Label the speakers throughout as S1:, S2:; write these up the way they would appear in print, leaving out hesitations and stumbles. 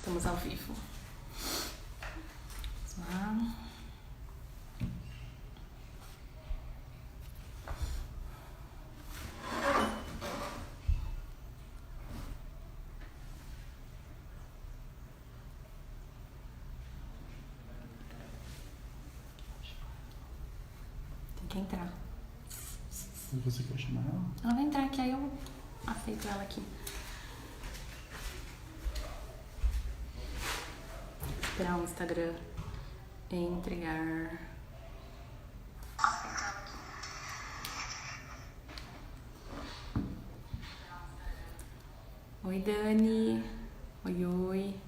S1: Estamos ao vivo. Vamos lá. Tem que entrar.
S2: Você quer chamar ela?
S1: Ela vai entrar aqui, aí eu aceito ela aqui. Esperar o Instagram entregar. Oi, Dani. Oi, oi.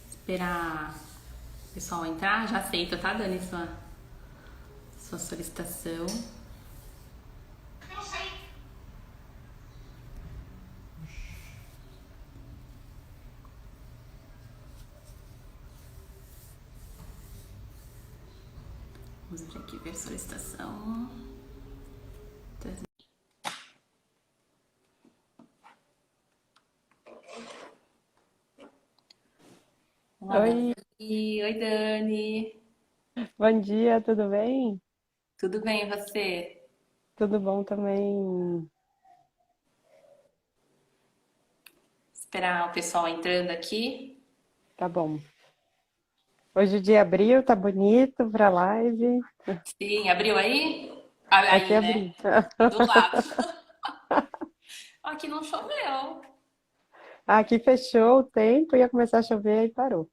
S1: Esperar o pessoal entrar. Já aceito, tá, Dani? Sua solicitação. Vamos ver aqui, ver solicitação. Olá,
S3: Oi,
S1: Davi. Oi, Dani.
S3: bom dia, tudo bem?
S1: Tudo bem, e você?
S3: Tudo bom também.
S1: Esperar o pessoal entrando aqui.
S3: Tá bom. Hoje o dia abriu, tá bonito pra live.
S1: Sim, abriu aí?
S3: Aqui
S1: Aí, né?
S3: abriu.
S1: Do lado. Aqui não choveu.
S3: Aqui fechou o tempo, ia começar a chover e parou.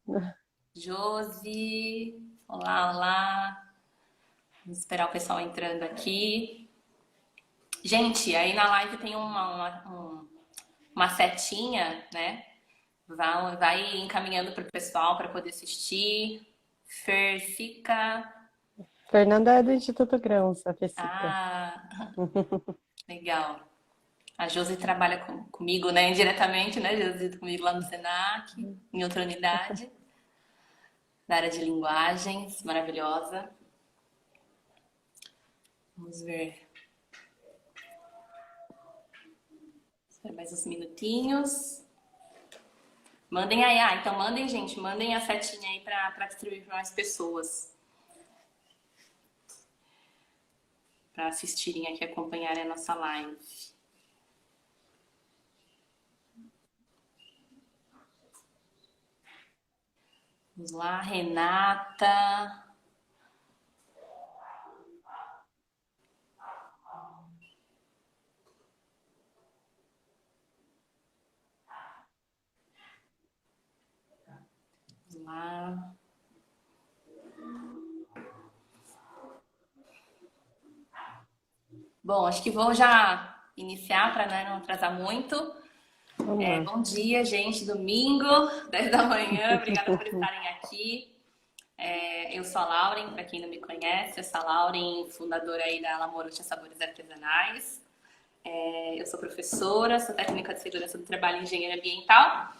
S1: Josi. Olá, olá. Vamos esperar o pessoal entrando aqui. Gente, aí na live tem uma setinha, né? Vai encaminhando para o pessoal para poder assistir. Fercica.
S3: Fernanda é do Instituto Grãos, a Fessica.
S1: Ah, legal. A Josi trabalha comigo, né? Indiretamente, né? Josi comigo lá no Senac, em outra unidade, da área de linguagens, maravilhosa. Vamos ver. Espera mais uns minutinhos. Mandem aí, então mandem, gente, mandem a setinha aí para distribuir para mais pessoas. Para assistirem aqui, acompanharem a nossa live. Vamos lá, Renata. Vamos lá. Bom, acho que vou já iniciar para, né, não atrasar muito.
S3: Vamos lá.
S1: Bom dia, gente. Domingo, 10 da manhã. Obrigada por estarem aqui. Eu sou a Lauren, para quem não me conhece. Eu sou a Lauren, fundadora aí da Lamorutia Sabores Artesanais. Eu sou professora, sou técnica de segurança do trabalho e engenheira ambiental.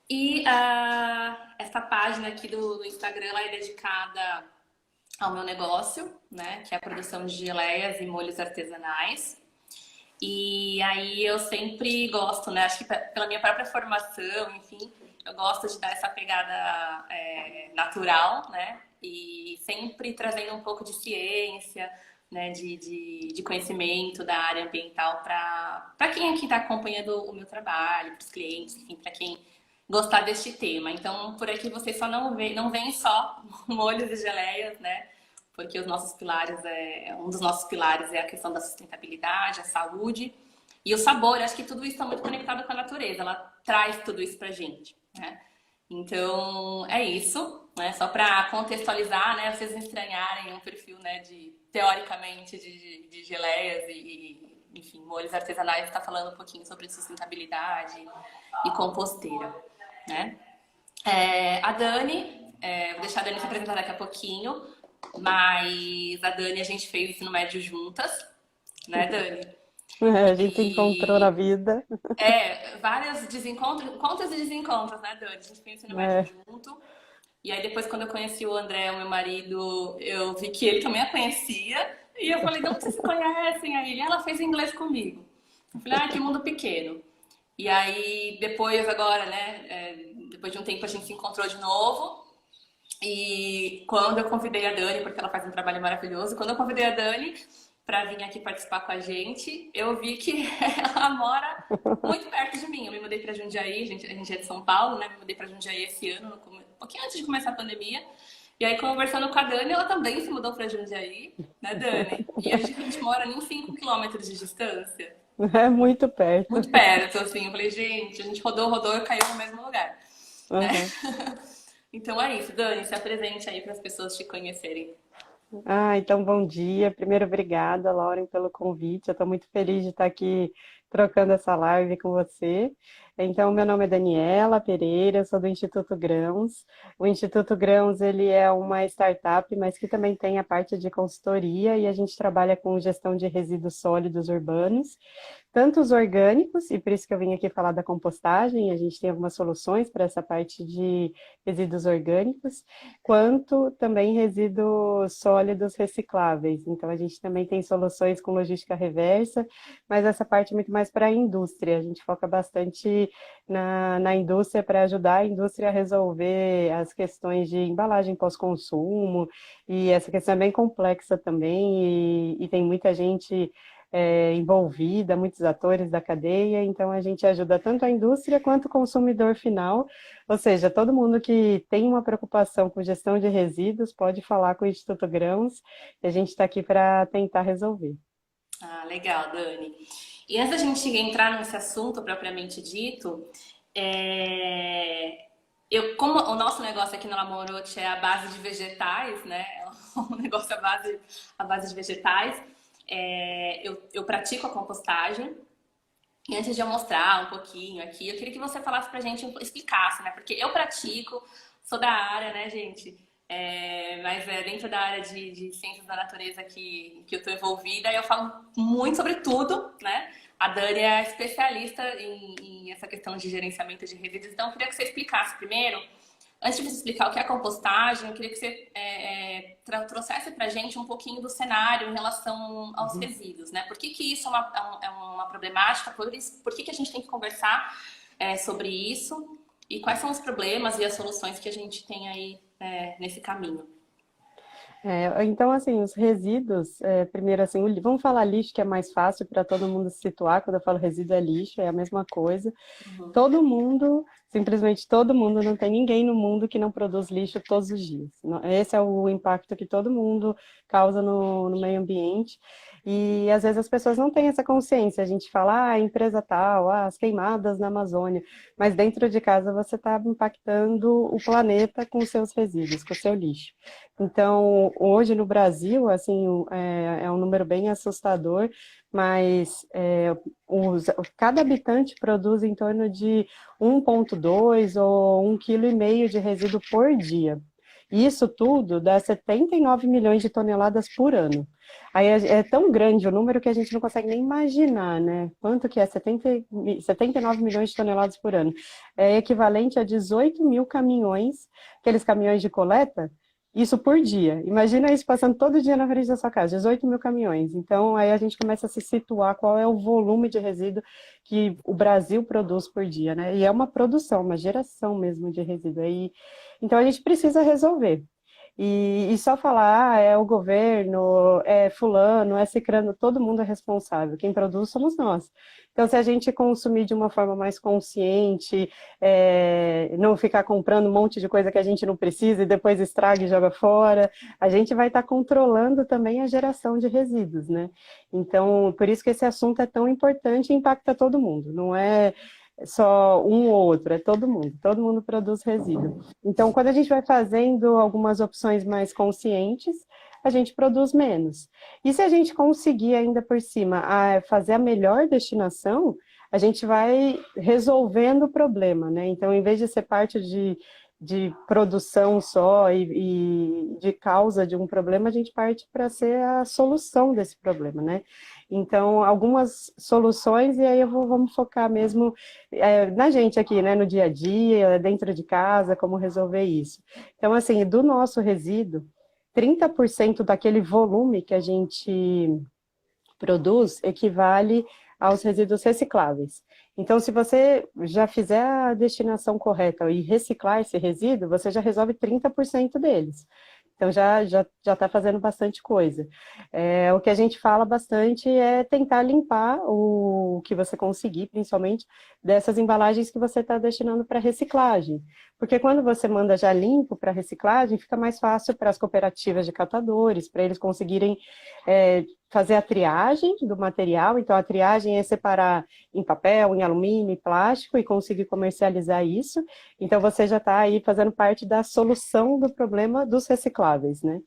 S1: E essa página aqui do Instagram ela é dedicada ao meu negócio, né? Que é a produção de geleias e molhos artesanais. E aí eu sempre gosto, né? Acho que pela minha própria formação, enfim, eu gosto de dar essa pegada natural, né? E sempre trazendo um pouco de ciência, né? De conhecimento da área ambiental para quem aqui está acompanhando o meu trabalho, para os clientes, enfim, para quem gostar deste tema. Então, por aqui vocês só não veem só molhos e geleias, né? Porque os nossos pilares um dos nossos pilares é a questão da sustentabilidade, a saúde e o sabor. Acho que tudo isso está muito conectado com a natureza. Ela traz tudo isso pra gente, né? Então é isso, né? Só para contextualizar, né? Vocês não estranharem um perfil, né? Teoricamente de geleias enfim, molhos artesanais. Está falando um pouquinho sobre sustentabilidade e composteira, né? A Dani, vou deixar a Dani se apresentar daqui a pouquinho. Mas a Dani, a gente fez o ensino médio juntas, né, Dani?
S3: A gente se encontrou na
S1: E
S3: vida.
S1: vários encontros e desencontros, né, Dani? A gente fez o ensino médio
S3: É,
S1: junto. E aí depois, quando eu conheci o André, o meu marido, eu vi que ele também a conhecia. E eu falei, de onde vocês se conhecem? Aí ele, ela fez inglês comigo. Eu falei, ah, que mundo pequeno. E aí, depois agora, né, depois de um tempo a gente se encontrou de novo. E quando eu convidei a Dani, porque ela faz um trabalho maravilhoso, quando eu convidei a Dani para vir aqui participar com a gente, eu vi que ela mora muito perto de mim. Eu me mudei para Jundiaí, a gente é de São Paulo, né? Me mudei para Jundiaí esse ano, um pouquinho antes de começar a pandemia. E aí, conversando com a Dani, ela também se mudou para Jundiaí, né, Dani? E a gente mora em 5 quilômetros de distância.
S3: É muito perto.
S1: Muito perto, assim. Eu falei, gente, a gente rodou e caiu no mesmo lugar, né? Então é isso, Dani, se apresente aí para as pessoas te conhecerem.
S3: Então bom dia. Primeiro, obrigada, Lauren, pelo convite. Eu estou muito feliz de estar aqui trocando essa live com você. Então, meu nome é Daniela Pereira, eu sou do Instituto Grãos. O Instituto Grãos, ele é uma startup, mas que também tem a parte de consultoria e a gente trabalha com gestão de resíduos sólidos urbanos, tanto os orgânicos, e por isso que eu vim aqui falar da compostagem, a gente tem algumas soluções para essa parte de resíduos orgânicos, quanto também resíduos sólidos recicláveis. Então, a gente também tem soluções com logística reversa, mas essa parte é muito mais para a indústria. A gente foca bastante na indústria para ajudar a indústria a resolver as questões de embalagem pós-consumo, e essa questão é bem complexa também, e tem muita gente envolvida, muitos atores da cadeia, então a gente ajuda tanto a indústria quanto o consumidor final, ou seja, todo mundo que tem uma preocupação com gestão de resíduos pode falar com o Instituto Grãos, e a gente está aqui para tentar resolver.
S1: Ah, legal, Dani. E antes da gente entrar nesse assunto propriamente dito, como o nosso negócio aqui na Lamorote é a base de vegetais, né? É um negócio à base de vegetais. Eu pratico a compostagem. E antes de eu mostrar um pouquinho aqui, eu queria que você falasse pra gente, explicasse, né? Porque eu pratico, sou da área, né, gente? Mas dentro da área de ciências da natureza que eu estou envolvida, eu falo muito sobre tudo, né? A Dani é especialista em essa questão de gerenciamento de resíduos, então eu queria que você explicasse primeiro, antes de você explicar o que é a compostagem, eu queria que você trouxesse pra gente um pouquinho do cenário em relação aos resíduos, né? Por que isso é uma problemática? Por que a gente tem que conversar sobre isso? E quais são os problemas e as soluções que a gente tem aí nesse caminho?
S3: Então, assim, os resíduos, primeiro assim, vamos falar lixo, que é mais fácil para todo mundo se situar. Quando eu falo resíduo é lixo, é a mesma coisa.
S1: Uhum.
S3: Todo mundo, simplesmente todo mundo, não tem ninguém no mundo que não produz lixo todos os dias. Esse é o impacto que todo mundo causa no meio ambiente. E às vezes as pessoas não têm essa consciência. A gente fala, a empresa tal, as queimadas na Amazônia. Mas dentro de casa você está impactando o planeta com os seus resíduos, com o seu lixo. Então, hoje no Brasil, assim, é um número bem assustador, mas cada habitante produz em torno de 1,2 ou 1,5 kg de resíduo por dia. Isso tudo dá 79 milhões de toneladas por ano. Aí é tão grande o número que a gente não consegue nem imaginar, né? Quanto que é 79 milhões de toneladas por ano. É equivalente a 18 mil caminhões, aqueles caminhões de coleta, isso por dia. Imagina isso passando todo dia na frente da sua casa, 18 mil caminhões. Então, aí a gente começa a se situar qual é o volume de resíduo que o Brasil produz por dia, né? E é uma produção, uma geração mesmo de resíduo. Então, a gente precisa resolver. E só falar, é o governo, é fulano, é cicrano, todo mundo é responsável. Quem produz somos nós. Então, se a gente consumir de uma forma mais consciente, não ficar comprando um monte de coisa que a gente não precisa e depois estraga e joga fora, a gente vai estar controlando também a geração de resíduos, né? Então, por isso que esse assunto é tão importante e impacta todo mundo. Não é só um ou outro, é todo mundo produz resíduo. Então, quando a gente vai fazendo algumas opções mais conscientes, a gente produz menos. E se a gente conseguir ainda por cima fazer a melhor destinação, a gente vai resolvendo o problema, né? Então, em vez de ser parte de produção só e de causa de um problema, a gente parte para ser a solução desse problema, né? Então, algumas soluções, e aí vamos focar mesmo na gente aqui, né? No dia a dia, dentro de casa, como resolver isso. Então, assim, do nosso resíduo, 30% daquele volume que a gente produz equivale aos resíduos recicláveis. Então, se você já fizer a destinação correta e reciclar esse resíduo, você já resolve 30% deles. Então, já está fazendo bastante coisa. O que a gente fala bastante é tentar limpar o que você conseguir, principalmente dessas embalagens que você está destinando para reciclagem. Porque quando você manda já limpo para reciclagem, fica mais fácil para as cooperativas de catadores, para eles conseguirem fazer a triagem do material. Então, a triagem é separar em papel, em alumínio, em plástico e conseguir comercializar isso. Então, você já está aí fazendo parte da solução do problema dos recicláveis, né?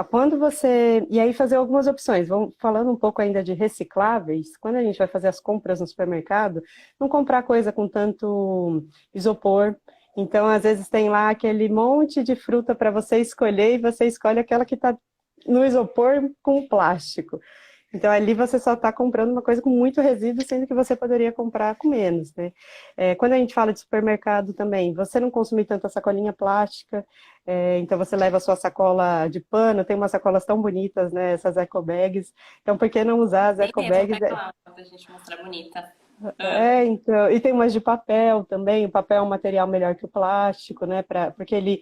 S3: Quando você... E aí fazer algumas opções. Vamos falando um pouco ainda de recicláveis. Quando a gente vai fazer as compras no supermercado, não comprar coisa com tanto isopor. Então, às vezes tem lá aquele monte de fruta para você escolher e você escolhe aquela que está no isopor com plástico. Então, ali você só está comprando uma coisa com muito resíduo, sendo que você poderia comprar com menos, né? Quando a gente fala de supermercado também, você não consumir tanta sacolinha plástica, então você leva a sua sacola de pano, tem umas sacolas tão bonitas, né? Essas eco bags. Então, por que não usar as
S1: Nem
S3: eco
S1: mesmo,
S3: bags?
S1: pega lá pra gente mostrar bonita. Ah,
S3: Então, e tem umas de papel também, o papel é um material melhor que o plástico, né? Porque ele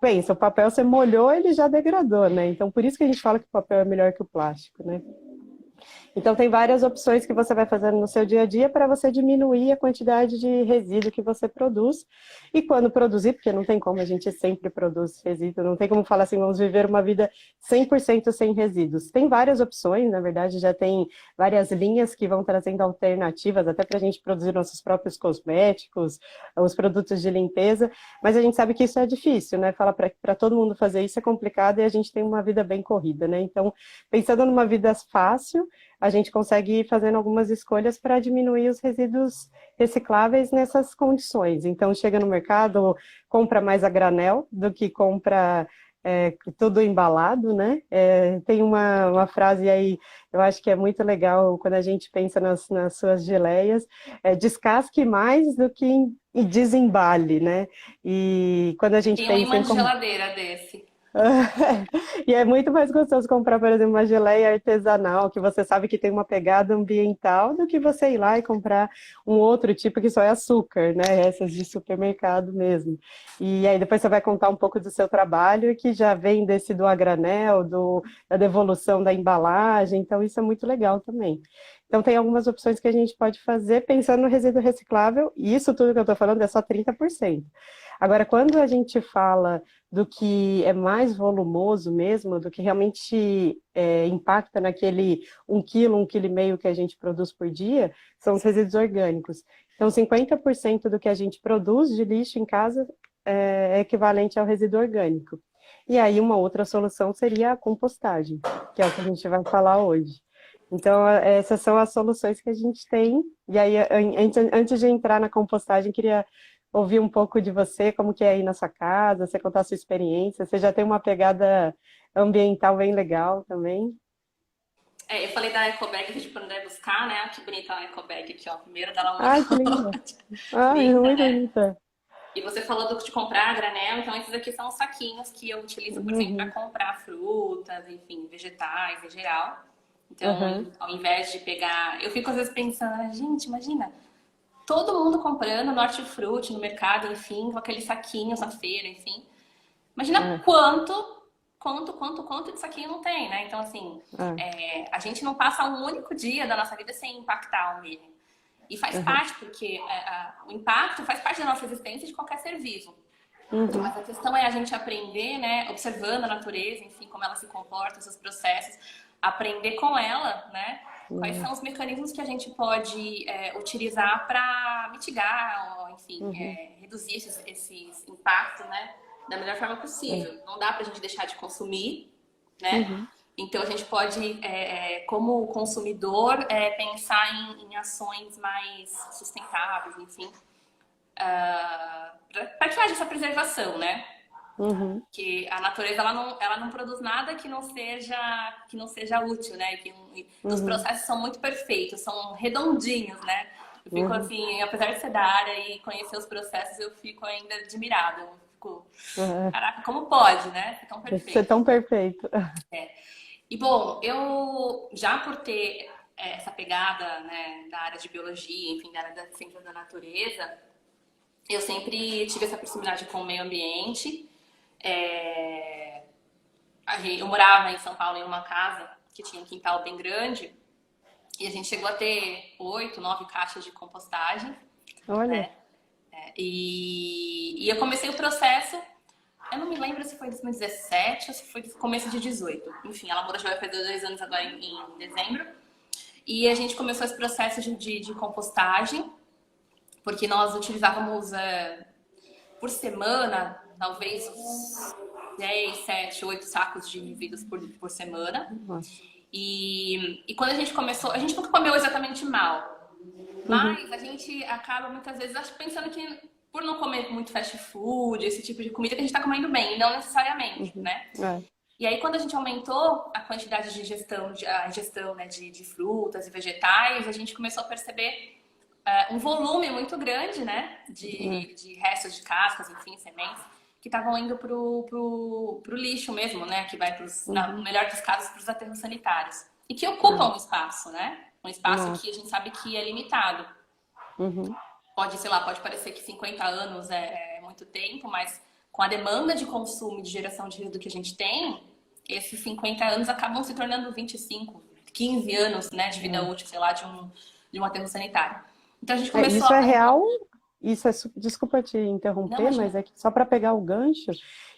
S3: pensa, o papel você molhou, ele já degradou, né? Então, por isso que a gente fala que o papel é melhor que o plástico, né? Então, tem várias opções que você vai fazendo no seu dia a dia para você diminuir a quantidade de resíduo que você produz. E quando produzir, porque não tem como, a gente sempre produz resíduo, não tem como falar assim, vamos viver uma vida 100% sem resíduos. Tem várias opções, na verdade, já tem várias linhas que vão trazendo alternativas, até para a gente produzir nossos próprios cosméticos, os produtos de limpeza, mas a gente sabe que isso é difícil, né? Falar para todo mundo fazer isso é complicado e a gente tem uma vida bem corrida, né? Então, pensando numa vida fácil, a gente consegue ir fazendo algumas escolhas para diminuir os resíduos recicláveis nessas condições. Então, chega no mercado, compra mais a granel do que compra tudo embalado, né? Tem uma frase aí, eu acho que é muito legal quando a gente pensa nas suas geleias, descasque mais do que desembale, né? E quando a gente
S1: tem um
S3: pensa
S1: imã
S3: em
S1: de geladeira desse.
S3: E é muito mais gostoso comprar, por exemplo, uma geleia artesanal, que você sabe que tem uma pegada ambiental, do que você ir lá e comprar um outro tipo que só é açúcar, né? Essas de supermercado mesmo. E aí depois você vai contar um pouco do seu trabalho, que já vem desse do a granel, da devolução da embalagem, então isso é muito legal também. Então tem algumas opções que a gente pode fazer pensando no resíduo reciclável, e isso tudo que eu estou falando é só 30%. Agora, quando a gente fala do que é mais volumoso mesmo, do que realmente impacta naquele 1 quilo, 1,5 quilo que a gente produz por dia, são os resíduos orgânicos. Então, 50% do que a gente produz de lixo em casa é equivalente ao resíduo orgânico. E aí, uma outra solução seria a compostagem, que é o que a gente vai falar hoje. Então, essas são as soluções que a gente tem. E aí, antes de entrar na compostagem, queria ouvir um pouco de você, como que é aí na sua casa, você contar a sua experiência. Você já tem uma pegada ambiental bem legal também.
S1: Eu falei da ecobag que a gente poderia buscar, né? Que bonita a ecobag aqui, ó. Primeiro dela
S3: Ai, que
S1: uma
S3: linda. Ai,
S1: linda,
S3: muito
S1: né?
S3: bonita.
S1: E você falou de comprar a granel, então esses aqui são os saquinhos que eu utilizo, por exemplo, para
S3: Uhum,
S1: comprar frutas, enfim, vegetais em geral.
S3: uhum,
S1: Então, ao invés de pegar. Eu fico às vezes pensando, né, gente, imagina, todo mundo comprando no hortifruti, no mercado, enfim, com aqueles saquinhos na feira, enfim. Imagina
S3: é,
S1: quanto de saquinho não tem, né? Então, assim,
S3: é,
S1: a gente não passa um único dia da nossa vida sem impactar o meio. E faz
S3: uhum,
S1: parte, porque o impacto faz parte da nossa existência de qualquer ser vivo.
S3: uhum,
S1: Mas a questão é a gente aprender, né, observando a natureza, enfim, como ela se comporta, seus processos, aprender com ela, né, quais
S3: uhum,
S1: são os mecanismos que a gente pode utilizar para mitigar, ou, enfim,
S3: uhum,
S1: reduzir esses impactos, né, da melhor forma
S3: é,
S1: possível. Não dá para a gente deixar de consumir, né?
S3: uhum,
S1: Então a gente pode, como consumidor, pensar em ações mais sustentáveis, enfim, para que haja essa preservação, né?
S3: Uhum,
S1: Que a natureza ela não produz nada que não seja útil, né? E os
S3: uhum,
S1: processos são muito perfeitos, são redondinhos, né? Eu fico
S3: uhum,
S1: assim, apesar de ser da área e conhecer os processos, eu fico ainda admirada. Eu fico,
S3: uhum.
S1: caraca, como pode, né? Ser tão
S3: Ser
S1: perfeito.
S3: tão perfeito.
S1: E bom, eu já por ter essa pegada, né, da área de biologia, enfim, da área das ciências da natureza, eu sempre tive essa proximidade com o meio ambiente. É, eu morava em São Paulo em uma casa que tinha um quintal bem grande e a gente chegou a ter 8, 9 caixas de compostagem.
S3: Olha,
S1: E eu comecei o processo, eu não me lembro se foi em 2017 ou se foi no começo de 18. Enfim, a Lamora já vai fazer 2 anos agora em dezembro. E a gente começou esse processo de compostagem, porque nós utilizávamos por semana, talvez uns 10, 7, 8 sacos de vidros por semana.
S3: nossa.
S1: E quando a gente começou, a gente nunca comeu exatamente mal,
S3: Uhum,
S1: mas a gente acaba muitas vezes pensando que por não comer muito fast food, esse tipo de comida, que a gente está comendo bem, não necessariamente,
S3: uhum.
S1: né?
S3: É,
S1: E aí, quando a gente aumentou a quantidade de ingestão, a ingestão, né, de frutas e vegetais, a gente começou a perceber um volume muito grande, né,
S3: é,
S1: de restos de cascas, enfim, sementes, que estavam indo pro lixo mesmo, né, que vai, no
S3: uhum,
S1: melhor dos casos, para os aterros sanitários. E que
S3: é.
S1: ocupam um espaço, né? Um espaço que a
S3: Nossa.
S1: gente sabe que é limitado.
S3: Uhum,
S1: Pode, sei lá, pode parecer que 50 anos é muito tempo, mas com a demanda de consumo e de geração de resíduo que a gente tem, esses 50 anos acabam se tornando 25, 15 anos, né, de vida
S3: é.
S1: útil, sei lá, de um aterro sanitário. Então a gente
S3: É,
S1: começou
S3: isso é
S1: a...
S3: real, desculpa te
S1: Não,
S3: interromper, mas
S1: imagina.
S3: é que só para pegar o gancho,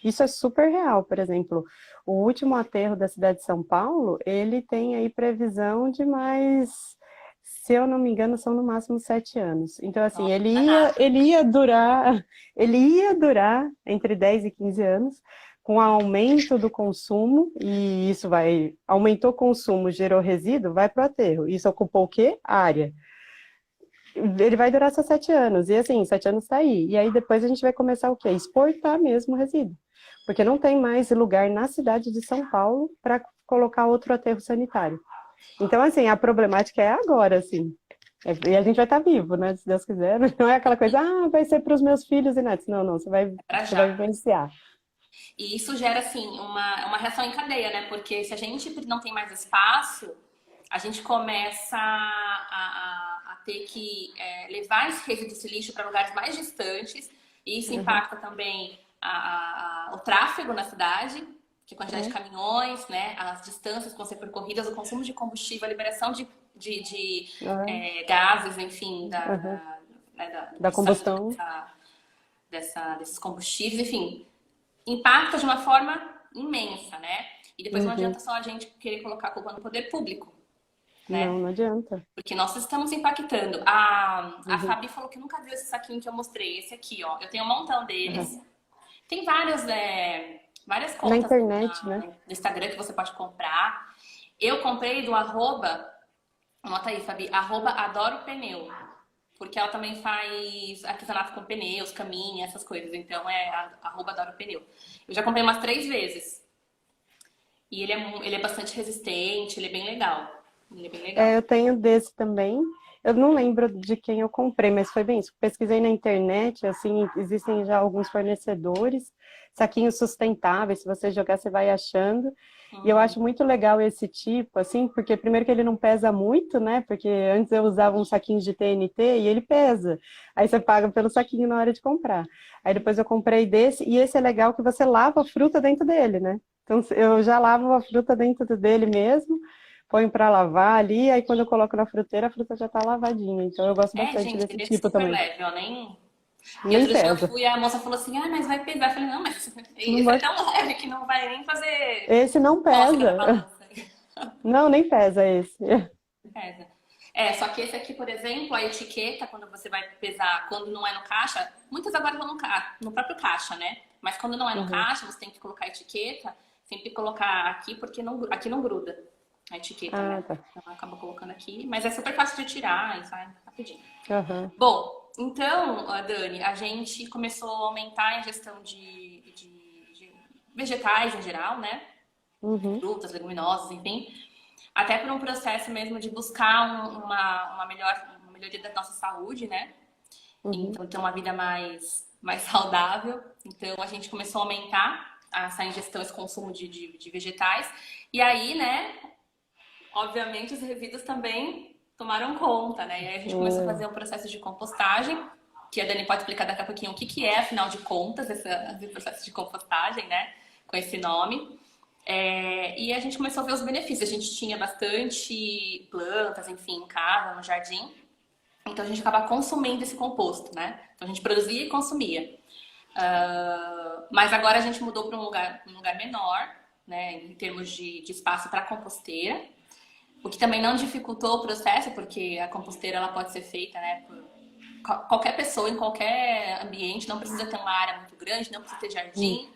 S3: isso é super real. Por exemplo, o último aterro da cidade de São Paulo, ele tem aí previsão de mais, se eu não me engano, são no máximo 7 anos. Então, assim,
S1: Nossa, não é nada.
S3: ele ia durar entre 10 e 15 anos, com aumento do consumo, e isso aumentou o consumo, gerou resíduo, vai para o aterro. Isso ocupou o quê? Área. Ele vai durar só 7 anos. E assim, 7 anos está aí. E aí depois a gente vai começar o quê? Exportar mesmo o resíduo. Porque não tem mais lugar na cidade de São Paulo para colocar outro aterro sanitário. Então, assim, a problemática é agora, assim. E a gente vai estar vivo, né? Se Deus quiser. Não é aquela coisa, vai ser para os meus filhos e netos. Não, não,
S1: Pra
S3: você vai
S1: já.
S3: vivenciar.
S1: E isso gera, assim, uma reação em cadeia, né? Porque se a gente não tem mais espaço, a gente começa a ter que levar esse resíduo, esse lixo para lugares mais distantes. E isso
S3: Uhum.
S1: impacta também o tráfego na cidade, que é a quantidade de
S3: É,
S1: caminhões, né? As distâncias que vão ser percorridas, o consumo de combustível, a liberação
S3: é,
S1: gases, enfim,
S3: uhum.
S1: né,
S3: Da
S1: que saem
S3: combustão.
S1: desses combustíveis, enfim, impacta de uma forma imensa, né? E depois não
S3: Uhum.
S1: adianta só a gente querer colocar a culpa no poder público,
S3: Não,
S1: né?
S3: não adianta.
S1: Porque nós estamos impactando. A
S3: Uhum.
S1: Fabi falou que nunca viu esse saquinho que eu mostrei, esse aqui, ó. Eu tenho um montão
S3: Uhum.
S1: deles. Tem várias
S3: Na
S1: contas
S3: internet, né?
S1: no Instagram que você pode comprar. Eu comprei do arroba, anota aí, Fabi, arroba Adoro Pneu. Porque ela também faz artesanato com pneus, caminha, essas coisas. Então é arroba Adoro Pneu. Eu já comprei umas 3 vezes. E ele é bastante resistente, ele é bem legal. Ele é bem legal.
S3: Eu tenho desse também. Eu não lembro de quem eu comprei, mas foi bem isso. Pesquisei na internet, assim, existem já alguns fornecedores, saquinhos sustentáveis, se você jogar, você vai achando. E eu
S1: Uhum.
S3: acho muito legal esse tipo, assim, porque primeiro que ele não pesa muito, né? Porque antes eu usava um saquinho de TNT e ele pesa. Aí você paga pelo saquinho na hora de comprar. Aí depois eu comprei desse, e esse é legal que você lava a fruta dentro dele, né? Então eu já lavo a fruta dentro dele mesmo, põe para lavar ali, aí quando eu coloco na fruteira, a fruta já tá lavadinha. Então eu gosto
S1: É,
S3: bastante
S1: gente,
S3: desse
S1: ele é
S3: tipo
S1: super
S3: também.
S1: leve, ó. Nem... E
S3: Nem
S1: outro dia eu
S3: pesa.
S1: fui, a moça falou assim, mas vai pesar. Eu falei, não, mas
S3: Não
S1: esse é
S3: vai...
S1: tão leve que não vai nem fazer
S3: Esse não
S1: cócega na
S3: pesa.
S1: balança.
S3: Não, nem pesa esse.
S1: Pesa. Só que esse aqui, por exemplo, a etiqueta, quando você vai pesar, quando não é no caixa, muitas agora vão no próprio caixa, né? Mas quando não é no
S3: Uhum.
S1: caixa, você tem que colocar a etiqueta, sempre colocar aqui, porque aqui não gruda a etiqueta,
S3: Ah,
S1: né?
S3: tá.
S1: Então acaba colocando aqui, mas é super fácil de tirar e sai rapidinho.
S3: Uhum.
S1: Bom, Então, Dani, a gente começou a aumentar a ingestão de vegetais em geral, né?
S3: Uhum,
S1: Frutas, leguminosas, enfim. Até por um processo mesmo de buscar uma melhoria da nossa saúde, né?
S3: uhum.
S1: Então, ter uma vida mais saudável. Então, a gente começou a aumentar essa ingestão, esse consumo de vegetais. E aí, né, obviamente, os resíduos também tomaram conta, né? E aí a gente começou a
S3: É.
S1: fazer um processo de compostagem, que a Dani pode explicar daqui a pouquinho o que que é, afinal de contas, esse processo de compostagem, né? Com esse nome. E a gente começou a ver os benefícios. A gente tinha bastante plantas, enfim, em casa, no jardim. Então a gente acaba consumindo esse composto, né? Então a gente produzia e consumia. Mas agora a gente mudou para um lugar menor, né? Em termos de espaço para composteira. O que também não dificultou o processo, porque a composteira ela pode ser feita, né, por qualquer pessoa, em qualquer ambiente, não precisa ter uma área muito grande, não precisa ter
S3: Hum.
S1: jardim,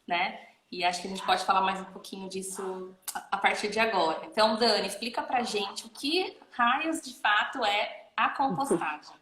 S1: né? E acho que a gente pode falar mais um pouquinho disso a partir de agora. Então, Dani, explica pra gente o que raios de fato é a compostagem.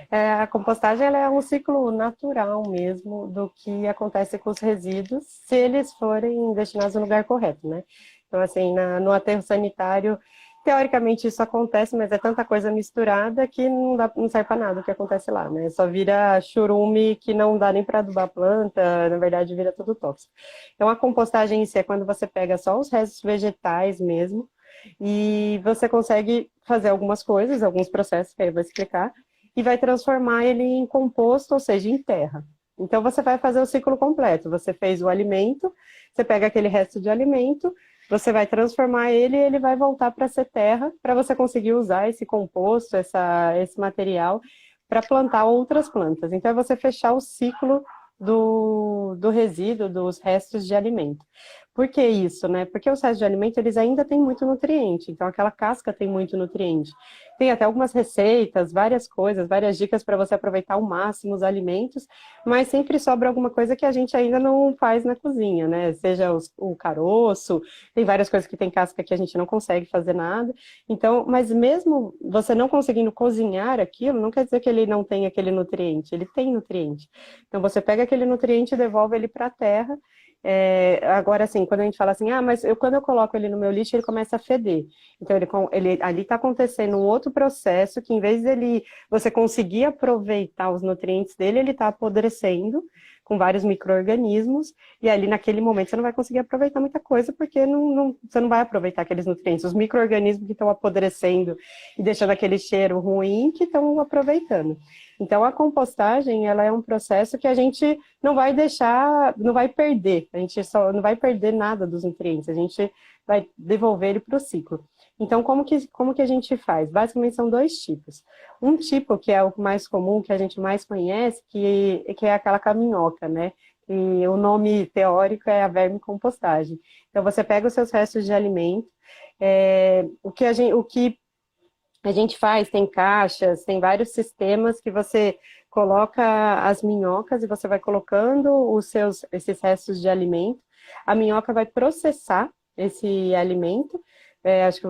S3: A compostagem ela é um ciclo natural mesmo do que acontece com os resíduos, se eles forem destinados no lugar correto, né? Então, assim, no aterro sanitário, teoricamente isso acontece, mas é tanta coisa misturada que não serve para nada o que acontece lá, né? Só vira churume que não dá nem para adubar a planta, na verdade vira tudo tóxico. Então, a compostagem em si é quando você pega só os restos vegetais mesmo, e você consegue fazer algumas coisas, alguns processos que aí eu vou explicar, e vai transformar ele em composto, ou seja, em terra. Então você vai fazer o ciclo completo. Você fez o alimento, você pega aquele resto de alimento, você vai transformar ele e ele vai voltar para ser terra, para você conseguir usar esse composto, esse material, para plantar outras plantas. Então é você fechar o ciclo do resíduo, dos restos de alimento. Por que isso, né? Porque os restos de alimento, eles ainda têm muito nutriente, então aquela casca tem muito nutriente. Tem até algumas receitas, várias coisas, várias dicas para você aproveitar ao máximo os alimentos, mas sempre sobra alguma coisa que a gente ainda não faz na cozinha, né? Seja o caroço, tem várias coisas que tem casca que a gente não consegue fazer nada. Então, mas mesmo você não conseguindo cozinhar aquilo, não quer dizer que ele não tem aquele nutriente, ele tem nutriente. Então você pega aquele nutriente e devolve ele para a terra. Agora, assim, quando a gente fala assim, mas quando eu coloco ele no meu lixo, ele começa a feder. Então, ali está acontecendo um outro processo que, em vez dele você conseguir aproveitar os nutrientes dele, ele está apodrecendo com vários micro-organismos, e ali naquele momento você não vai conseguir aproveitar muita coisa, porque você não vai aproveitar aqueles nutrientes. Os micro-organismos que estão apodrecendo e deixando aquele cheiro ruim, que estão aproveitando. Então, a compostagem, ela é um processo que a gente não vai deixar, não vai perder, a gente só não vai perder nada dos nutrientes, a gente vai devolver ele para o ciclo. Então, como que a gente faz? Basicamente, são dois tipos. Um tipo, que é o mais comum, que a gente mais conhece, que é aquela caminhoca, né? E o nome teórico é a vermicompostagem. Então, você pega os seus restos de alimento, o que a gente faz, tem caixas, tem vários sistemas que você coloca as minhocas e você vai colocando esses restos de alimento. A minhoca vai processar esse alimento. Acho que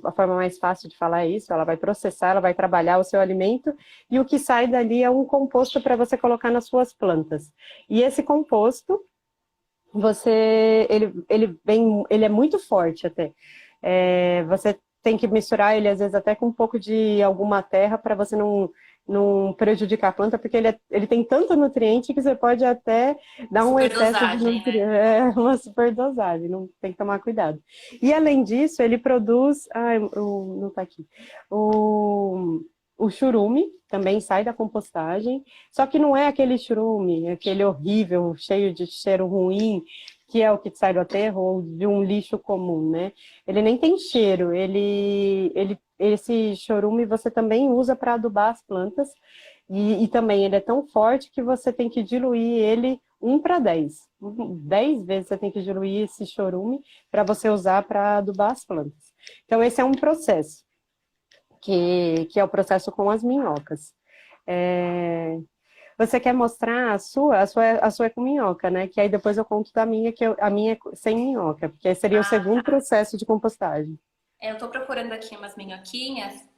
S3: a forma mais fácil de falar é isso, ela vai processar, ela vai trabalhar o seu alimento, e o que sai dali é um composto para você colocar nas suas plantas. E esse composto, ele é muito forte até. Você tem que misturar ele, às vezes, até com um pouco de alguma terra para você não prejudicar a planta, porque ele tem tanto nutriente que você pode até dar um excesso de
S1: Superdosagem,
S3: nutriente,
S1: né?
S3: uma superdosagem, não tem que tomar cuidado. E além disso, ele produz, não está aqui, o churume também sai da compostagem, só que não é aquele churume, aquele horrível, cheio de cheiro ruim, que é o que sai do aterro ou de um lixo comum, né? Ele nem tem cheiro, esse chorume você também usa para adubar as plantas, e também ele é tão forte que você tem que diluir ele 1 para 10. 10 vezes você tem que diluir esse chorume para você usar para adubar as plantas. Então, esse é um processo, que é o processo com as minhocas. Você quer mostrar a sua é com minhoca, né? Que aí depois eu conto da minha, a minha é sem minhoca, porque seria o
S1: Ah,
S3: segundo
S1: tá.
S3: processo de compostagem.
S1: Eu tô procurando aqui umas minhoquinhas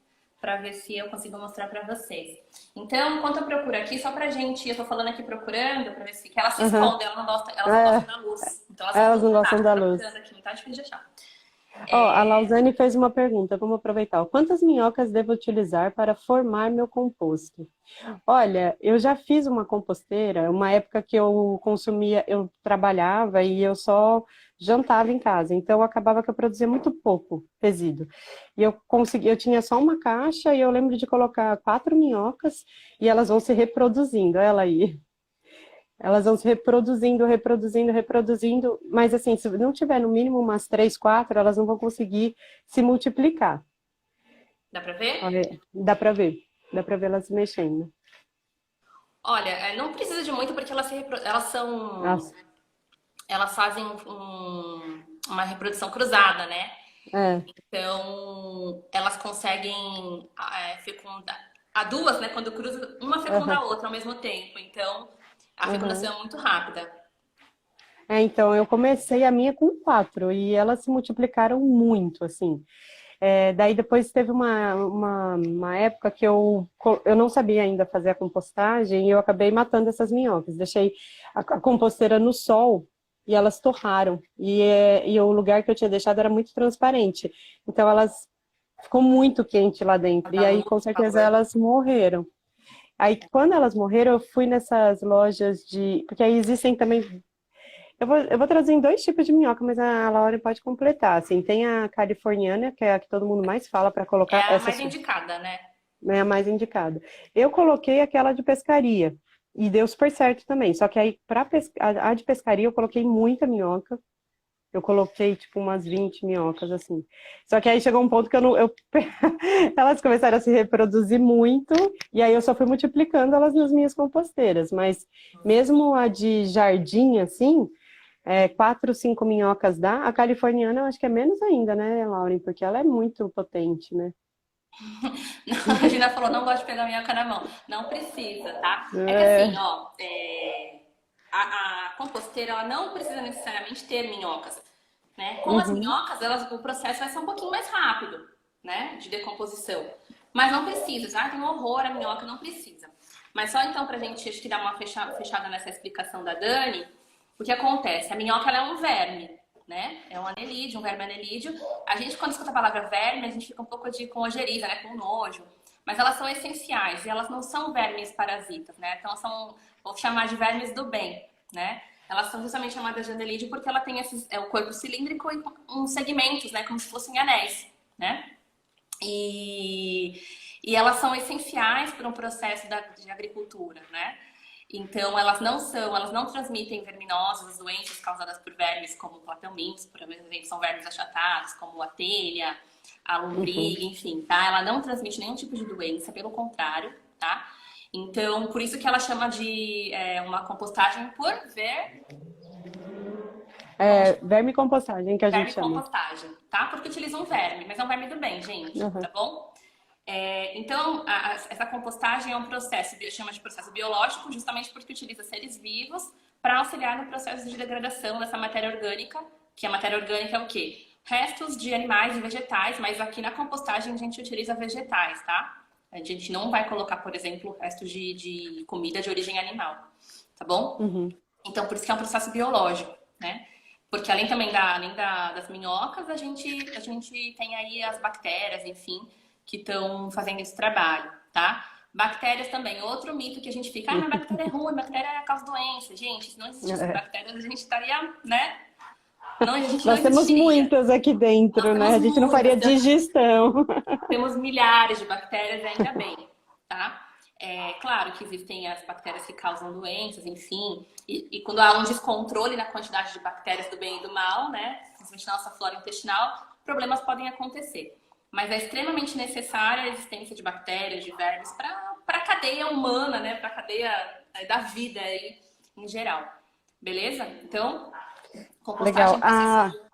S1: para ver se eu consigo mostrar para vocês. Então, enquanto eu procuro aqui, só pra gente, eu tô falando aqui procurando para ver se que elas se
S3: Aham.
S1: escondem, elas não gostam da luz. Então elas ficam
S3: Elas não
S1: do
S3: gostam
S1: nada
S3: da luz.
S1: procurando aqui, não tá difícil de achar.
S3: Ó, a Lausane fez uma pergunta, vamos aproveitar. Quantas minhocas devo utilizar para formar meu composto? Olha, eu já fiz uma composteira, uma época que eu consumia, eu trabalhava e eu só jantava em casa, então acabava que eu produzia muito pouco resíduo. E eu tinha só uma caixa e eu lembro de colocar 4 minhocas e elas vão se reproduzindo, olha ela aí. Elas vão se reproduzindo, reproduzindo, reproduzindo, mas assim, se não tiver no mínimo umas 3, 4, elas não vão conseguir se multiplicar.
S1: Dá pra ver?
S3: Olha, dá pra ver elas mexendo.
S1: Olha, não precisa de muito porque elas são,
S3: Nossa,
S1: elas fazem uma reprodução cruzada, né?
S3: é,
S1: Então, elas conseguem fecundar. A duas, né? Quando cruza, uma fecunda
S3: aham,
S1: a outra ao mesmo tempo. Então, a
S3: aham.
S1: fecundação é muito rápida.
S3: Então, eu comecei a minha com 4 e elas se multiplicaram muito, assim. Daí depois teve uma época que eu não sabia ainda fazer a compostagem e eu acabei matando essas minhocas. Deixei a composteira no sol e elas torraram. E o lugar que eu tinha deixado era muito transparente. Então elas ficou muito quente lá dentro. E
S1: Dá
S3: aí,
S1: muito
S3: com certeza,
S1: calor.
S3: elas morreram. Aí, quando elas morreram, eu fui nessas lojas de. Porque aí existem também. Eu vou traduzir em 2 tipos de minhoca, mas a Laura pode completar. Assim, tem a californiana, que é a que todo mundo mais fala para
S1: É
S3: colocar,
S1: a
S3: essa
S1: mais indicada, né?
S3: é a mais indicada. Eu coloquei aquela de pescaria e deu super certo também. Só que aí, a de pescaria, eu coloquei muita minhoca. Eu coloquei, tipo, umas 20 minhocas, assim. Só que aí chegou um ponto que eu não. Elas começaram a se reproduzir muito, e aí eu só fui multiplicando elas nas minhas composteiras. Mas mesmo a de jardim, assim, 4, 5 minhocas dá. A californiana eu acho que é menos ainda, né, Lauren? Porque ela é muito potente, né?
S1: A Gina falou, não gosto de pegar minhoca na mão. Não precisa, tá? É que assim,
S3: É.
S1: ó, a composteira, ela não precisa necessariamente ter minhocas, né? Com as
S3: Uhum.
S1: minhocas, o processo vai ser um pouquinho mais rápido, né? De decomposição. Mas não precisa, tá? Tem um horror a minhoca, não precisa. Mas só então pra gente, acho que dar uma fechada nessa explicação da Dani, o que acontece? A minhoca, ela é um verme, né? É um anelídeo, um verme anelídeo. A gente, quando escuta a palavra verme, a gente fica um pouco com ojeriza, né? Com nojo. Mas elas são essenciais e elas não são vermes parasitas, né? Então, são, vou chamar de vermes do bem, né? Elas são justamente chamadas de anelídeo porque ela tem o corpo cilíndrico e uns segmentos, né? Como se fossem anéis, né? E, e elas são essenciais para um processo de agricultura, né? Então, elas não transmitem verminoses, doenças causadas por vermes como plateumintos, por exemplo, são vermes achatados, como a telha, a
S3: Uhum.
S1: lombriga, enfim, tá? Ela não transmite nenhum tipo de doença, pelo contrário, tá? Então, por isso que ela chama de uma compostagem por como
S3: Verme compostagem, que a gente
S1: verme
S3: chama.
S1: compostagem, tá? Porque utiliza um verme, mas é um verme do bem, gente,
S3: Uhum.
S1: tá bom? Então, essa compostagem é um processo, chama de processo biológico, justamente porque utiliza seres vivos para auxiliar no processo de degradação dessa matéria orgânica, que a matéria orgânica é o quê? Restos de animais e vegetais, mas aqui na compostagem a gente utiliza vegetais, tá? A gente não vai colocar, por exemplo, restos de comida de origem animal, tá bom?
S3: Uhum.
S1: Então, por isso que é um processo biológico, né? Porque além também das minhocas, a gente tem aí as bactérias, enfim, que estão fazendo esse trabalho, tá? Bactérias também, outro mito que a gente fica, mas bactéria é ruim, bactéria causa doença. Gente, se não existisse
S3: É.
S1: bactérias, a gente estaria, né? Não, a gente não
S3: Nós temos
S1: existiria.
S3: muitas aqui
S1: Nós
S3: dentro, né?
S1: temos
S3: A gente não
S1: muitas,
S3: faria digestão.
S1: temos milhares de bactérias, ainda bem, tá? Claro que existem as bactérias que causam doenças, enfim, e quando há um descontrole na quantidade de bactérias do bem e do mal, né, principalmente na nossa flora intestinal, problemas podem acontecer. Mas é extremamente necessária a existência de bactérias, de vermes, para a cadeia humana, né, para a cadeia da vida aí, em geral. Beleza? Então,
S3: Legal.
S1: compostagem precisa.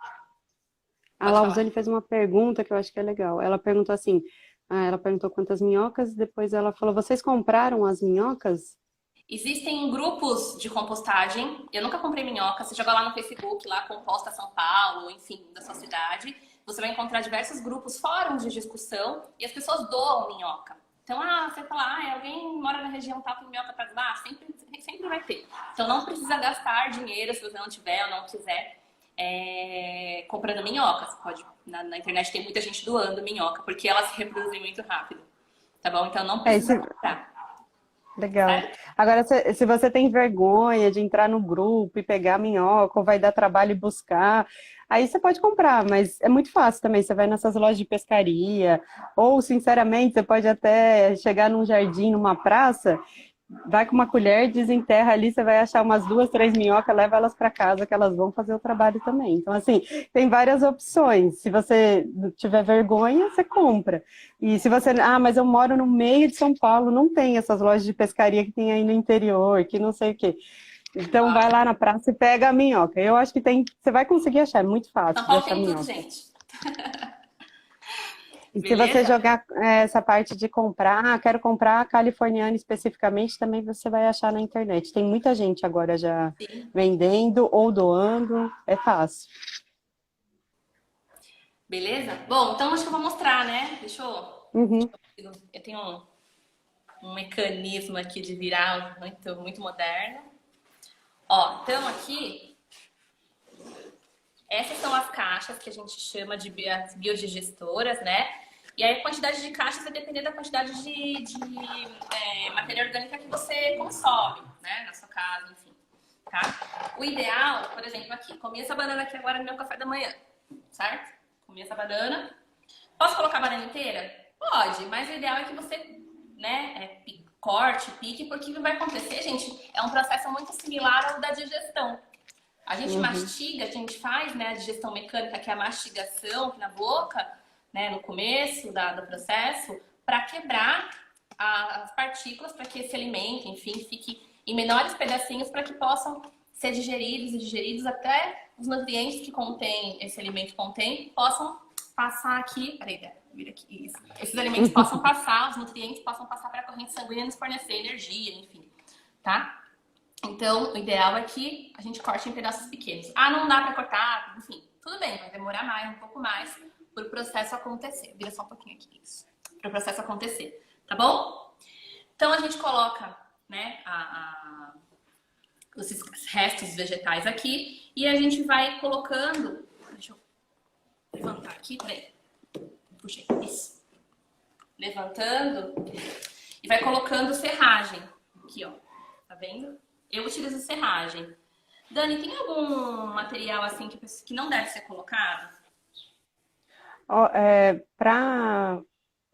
S3: A
S1: Pode falar.
S3: Lausane fez uma pergunta que eu acho que é legal. Ela perguntou assim, ela perguntou quantas minhocas, depois ela falou, vocês compraram as minhocas?
S1: Existem grupos de compostagem. Eu nunca comprei minhoca. Você joga lá no Facebook, lá Composta São Paulo, enfim, da sua cidade. você vai encontrar diversos grupos, fóruns de discussão, e as pessoas doam minhoca. Então, você fala, alguém mora na região tal, tem minhoca para doar? Sempre vai ter. Então, não precisa gastar dinheiro se você não tiver ou não quiser comprando minhoca. Você pode, na internet tem muita gente doando minhoca, porque elas se reproduzem muito rápido. Tá bom? Então, não precisa comprar.
S3: Legal.
S1: Certo?
S3: Agora, se você tem vergonha de entrar no grupo e pegar a minhoca, ou vai dar trabalho e buscar, aí você pode comprar, mas é muito fácil também. Você vai nessas lojas de pescaria, ou, sinceramente, você pode até chegar num jardim, numa praça, vai com uma colher, desenterra ali, você vai achar umas 2, 3 minhocas, leva elas para casa, que elas vão fazer o trabalho também. Então, assim, tem várias opções. Se você tiver vergonha, você compra. E se você, mas eu moro no meio de São Paulo, não tem essas lojas de pescaria que tem aí no interior, que não sei o quê. Então, vai lá na praça e pega a minhoca. Eu acho que você vai conseguir achar, é muito fácil
S1: São
S3: de
S1: Paulo
S3: achar
S1: tem tudo,
S3: minhoca.
S1: gente.
S3: E se você
S1: Beleza?
S3: jogar essa parte de comprar, quero comprar a californiana especificamente, também você vai achar na internet. Tem muita gente agora já
S1: Sim.
S3: vendendo ou doando, é fácil.
S1: Beleza? Bom, então acho que eu vou mostrar, né?
S3: Uhum.
S1: Eu tenho um mecanismo aqui de virar muito, muito moderno. Ó, então aqui, essas são as caixas que a gente chama de biodigestoras, né? E aí a quantidade de caixas vai depender da quantidade de matéria orgânica que você consome, né? Na sua casa, enfim. Tá? O ideal, por exemplo, aqui, comi essa banana aqui agora no meu café da manhã, certo? Comi essa banana. Posso colocar a banana inteira? Pode, mas o ideal é que você, né, corte, pique, porque o que vai acontecer, gente, é um processo muito similar ao da digestão. A gente mastiga, a gente faz, né, a digestão mecânica, que é a mastigação na boca, né, no começo do processo, para quebrar as partículas, para que esse alimento, enfim, fique em menores pedacinhos para que possam ser digeridos e digeridos até os nutrientes que esse alimento contém possam passar aqui. Peraí, vira aqui, isso. Esses alimentos possam passar, os nutrientes possam passar para a corrente sanguínea e nos fornecer energia, enfim, tá? Então, o ideal é que a gente corte em pedaços pequenos. Não dá para cortar, enfim, tudo bem, vai demorar um pouco mais para o processo acontecer. Vira só um pouquinho aqui, isso. Para o processo acontecer, tá bom? Então, a gente coloca, né, os restos vegetais aqui e a gente vai colocando. Deixa eu levantar aqui, peraí. Puxei, isso. Levantando e vai colocando serragem. Aqui, ó. Tá vendo? Eu utilizo serragem. Dani, tem algum material assim que não deve ser colocado?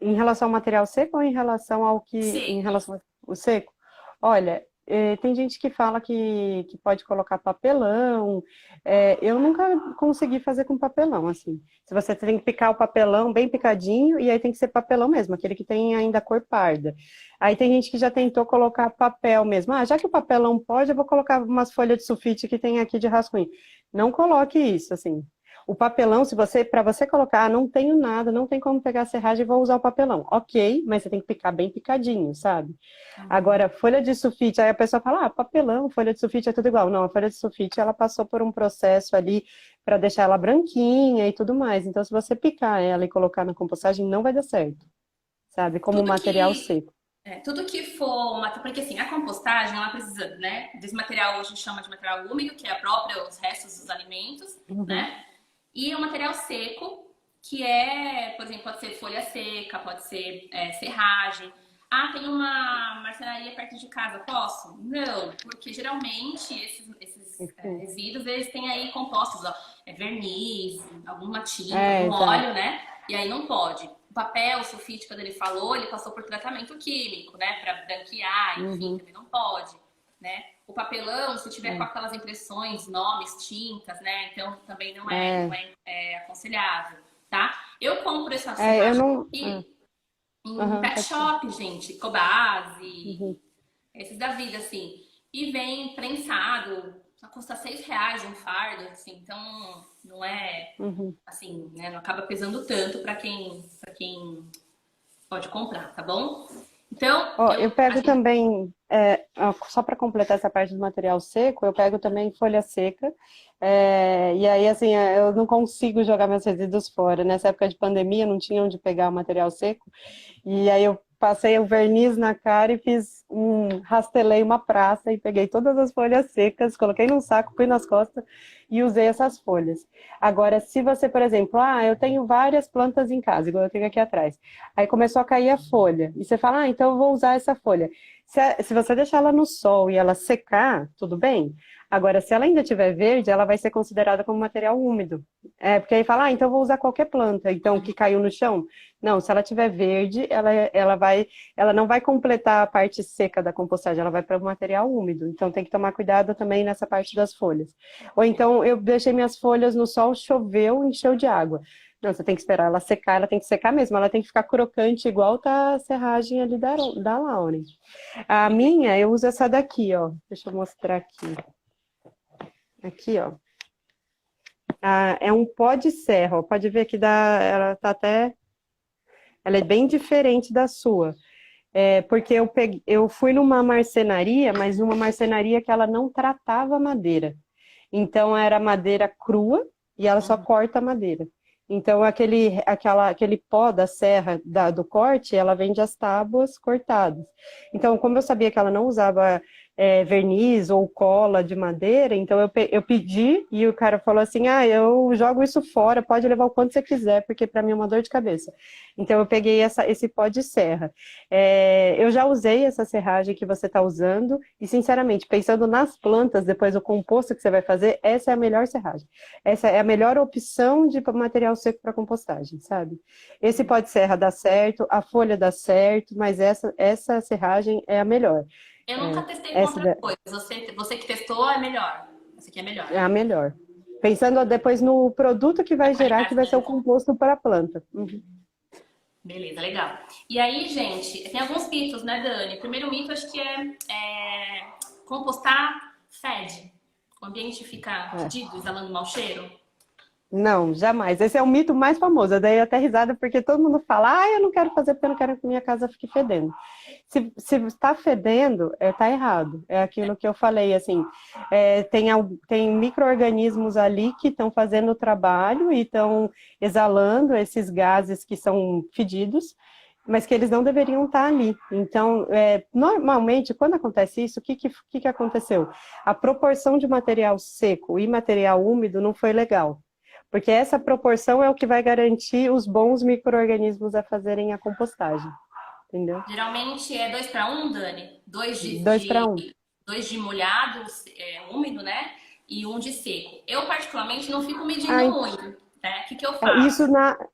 S3: Em relação ao material seco ou em relação ao que. Em
S1: Seco.
S3: relação ao seco? Olha, tem gente que fala que pode colocar papelão. Eu nunca consegui fazer com papelão, assim. Se você tem que picar o papelão bem picadinho, e aí tem que ser papelão mesmo, aquele que tem ainda cor parda. Aí tem gente que já tentou colocar papel mesmo. Já que o papelão pode, eu vou colocar umas folhas de sulfite que tem aqui de rascunho. Não coloque isso, assim. O papelão, para você colocar, não tenho nada, não tem como pegar a serragem e vou usar o papelão. Ok, mas você tem que picar bem picadinho, sabe? Agora, folha de sulfite, aí a pessoa fala, papelão, folha de sulfite é tudo igual. Não, a folha de sulfite, ela passou por um processo ali para deixar ela branquinha e tudo mais. Então, se você picar ela e colocar na compostagem, não vai dar certo, sabe? Como material seco.
S1: Tudo que for, porque assim, a compostagem, ela precisa, né, desse material, a gente chama de material úmido, que é os restos dos alimentos, né? E o material seco, que por exemplo, pode ser folha seca, pode ser serragem. Tem uma marcenaria perto de casa, posso? Não, porque geralmente esses resíduos, eles têm aí compostos, ó, verniz, alguma tinta, algum óleo, né? E aí não pode. O papel, o sulfite, quando ele falou, ele passou por tratamento químico, né? Para branquear, enfim, também não pode, né? O papelão, se tiver com aquelas impressões, nomes, tintas, né? Então também não é aconselhável, tá? Eu compro essa aqui em pet shop, gente, Cobase, esses da vida, assim. E vem prensado, custa R$ 6 um fardo, assim, então não é assim, né? Não acaba pesando tanto para quem pode comprar, tá bom? Então,
S3: Ó, eu pego também, só para completar essa parte do material seco, eu pego também folha seca, e aí, assim, eu não consigo jogar meus resíduos fora. Nessa época de pandemia, não tinha onde pegar o material seco, e aí eu passei o verniz na cara e rastelei uma praça e peguei todas as folhas secas, coloquei num saco, fui nas costas e usei essas folhas. Agora, se você, por exemplo, eu tenho várias plantas em casa, igual eu tenho aqui atrás. Aí começou a cair a folha. E você fala, então eu vou usar essa folha. Se você deixar ela no sol e ela secar, tudo bem. Agora, se ela ainda estiver verde, ela vai ser considerada como material úmido. Porque aí fala, então eu vou usar qualquer planta, então que caiu no chão. Não, se ela estiver verde, ela não vai completar a parte seca da compostagem, ela vai para o material úmido. Então tem que tomar cuidado também nessa parte das folhas. Ou então eu deixei minhas folhas no sol, choveu, encheu de água. Não, você tem que esperar ela secar, ela tem que secar mesmo, ela tem que ficar crocante, igual tá a serragem ali da Lauren. A minha, eu uso essa daqui, ó. Deixa eu mostrar aqui. Aqui, ó. É um pó de serra, ó. Pode ver que ela tá até. Ela é bem diferente da sua. Porque eu fui numa marcenaria, mas numa marcenaria que ela não tratava madeira. Então era madeira crua e ela só corta a madeira. Então aquele pó da serra do corte, ela vende as tábuas cortadas. Então, como eu sabia que ela não usava verniz ou cola de madeira, então eu pedi e o cara falou assim, eu jogo isso fora, pode levar o quanto você quiser, porque para mim é uma dor de cabeça. Então eu peguei esse pó de serra. Eu já usei essa serragem que você está usando e, sinceramente, pensando nas plantas, depois do composto que você vai fazer, essa é a melhor serragem. Essa é a melhor opção de material seco para compostagem, sabe? Esse pó de serra dá certo, a folha dá certo, mas essa serragem é a melhor.
S1: eu nunca testei com
S3: Essa
S1: outras coisas. Você que testou é melhor. Essa aqui é melhor.
S3: é a melhor. Pensando depois no produto que vai
S1: A
S3: gerar, que
S1: qualidade
S3: vai ser o
S1: dela.
S3: composto para a planta. Uhum.
S1: Beleza, legal. E aí, gente, tem alguns mitos, né, Dani? O primeiro mito, acho que é compostar fede. O ambiente fica
S3: É.
S1: fedido, exalando mau cheiro.
S3: Não, jamais. Esse é o mito mais famoso. Eu dei até risada porque todo mundo fala, eu não quero fazer porque eu não quero que minha casa fique fedendo. Se está fedendo, está errado. É aquilo que eu falei, assim, tem micro-organismos ali que estão fazendo o trabalho e estão exalando esses gases que são fedidos, mas que eles não deveriam estar ali. Então, normalmente, quando acontece isso, o que aconteceu? A proporção de material seco e material úmido não foi legal. Porque essa proporção é o que vai garantir os bons micro-organismos a fazerem a compostagem, entendeu?
S1: Geralmente é 2 para 1, Dani.
S3: 2 para 1.
S1: Dois de molhado, úmido, né? E um de seco. Eu, particularmente, não fico medindo
S3: Ai,
S1: muito, né? O que eu faço?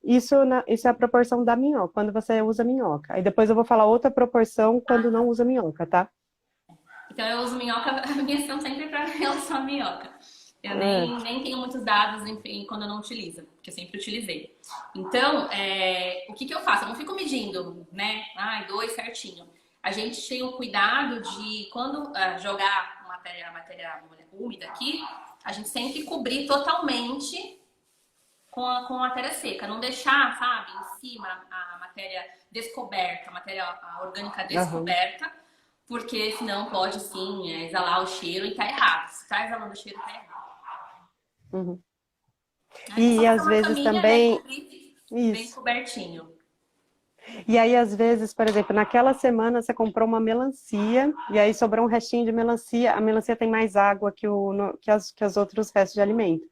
S3: isso é a proporção da minhoca, quando você usa minhoca. Aí depois eu vou falar outra proporção quando não usa minhoca, tá?
S1: Então, eu uso minhoca, a minha ação sempre é para relação à minhoca. Eu
S3: É.
S1: nem tenho muitos dados, enfim, quando eu não utilizo, porque eu sempre utilizei. Então, o que eu faço? Eu não fico medindo, né? 2 certinho. A gente tem o cuidado de, quando jogar matéria úmida aqui, a gente sempre cobrir totalmente com a matéria seca. Não deixar, sabe, em cima a matéria descoberta, a matéria orgânica
S3: Aham.
S1: descoberta, porque senão pode sim exalar o cheiro e tá errado. Se tá exalando o cheiro, tá errado.
S3: Uhum.
S1: É só
S3: E
S1: fazer
S3: às
S1: uma
S3: vezes
S1: caminha, né?
S3: também,
S1: Cobrir bem
S3: isso.
S1: cobertinho.
S3: E aí, às vezes, por exemplo, naquela semana você comprou uma melancia e aí sobrou um restinho de melancia. A melancia tem mais água que os outros restos de alimento.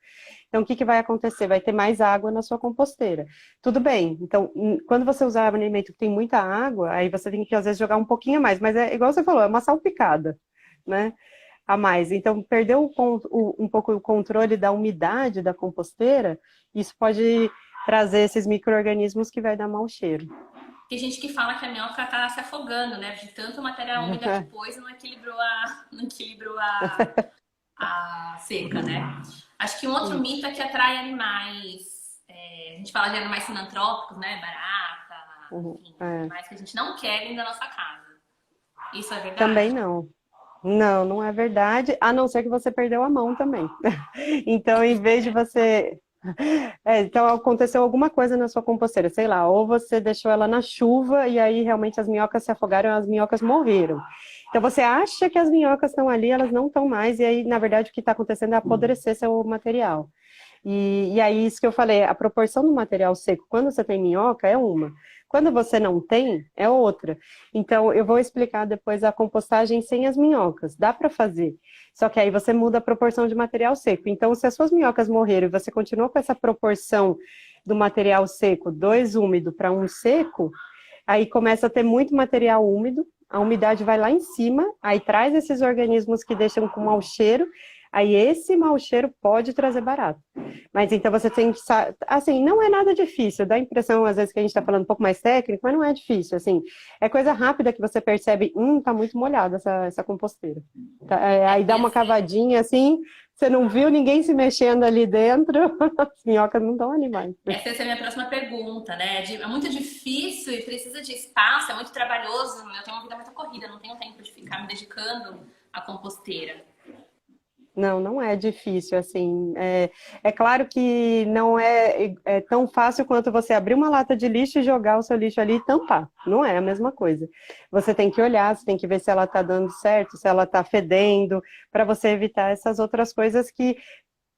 S3: Então, o que vai acontecer? Vai ter mais água na sua composteira. Tudo bem. Então, quando você usar um alimento que tem muita água, aí você tem que, às vezes, jogar um pouquinho a mais. Mas é igual você falou, é uma salpicada, né? A mais. Então, perder um pouco o controle da umidade da composteira, isso pode trazer esses micro-organismos que vai dar mau cheiro.
S1: Tem gente que fala que a minhoca tá se afogando, né? De tanto matéria úmida que pôs, não equilibrou a seca, né? Acho que um outro
S3: Isso.
S1: mito é que atrai animais. A gente fala de animais sinantrópicos, né? Barata,
S3: Uhum.
S1: enfim, animais que a gente não quer dentro da nossa casa. Isso é
S3: Também
S1: verdade?
S3: não. Não, não é verdade, a não ser que você perdeu a mão também. Então, em vez de você Então aconteceu alguma coisa na sua composteira, sei lá, ou você deixou ela na chuva e aí realmente as minhocas se afogaram, as minhocas morreram. Então você acha que as minhocas estão ali, elas não estão mais, e aí, na verdade, o que está acontecendo é apodrecer seu material. E aí, isso que eu falei, a proporção do material seco, quando você tem minhoca, é uma. Quando você não tem, é outra. Então, eu vou explicar depois a compostagem sem as minhocas. Dá para fazer. Só que aí você muda a proporção de material seco. Então, se as suas minhocas morreram e você continua com essa proporção do material seco, 2 úmido para 1 seco, aí começa a ter muito material úmido, a umidade vai lá em cima, aí traz esses organismos que deixam com mau cheiro, aí esse mau cheiro pode trazer barato. Mas então você tem que, assim, não é nada difícil, dá a impressão às vezes que a gente está falando um pouco mais técnico, mas não é difícil, assim, é coisa rápida que você percebe, tá muito molhada essa composteira. Aí dá uma cavadinha assim, você não viu ninguém se mexendo ali dentro, as minhocas não estão ali mais.
S1: Essa é a minha próxima pergunta, né? É muito difícil e precisa de espaço, é muito trabalhoso. Eu tenho uma vida muito corrida, não tenho tempo de ficar me dedicando à composteira.
S3: Não, não é difícil, assim, é claro que não é tão fácil quanto você abrir uma lata de lixo e jogar o seu lixo ali e tampar, não é a mesma coisa. Você tem que olhar, você tem que ver se ela está dando certo, se ela está fedendo, para você evitar essas outras coisas que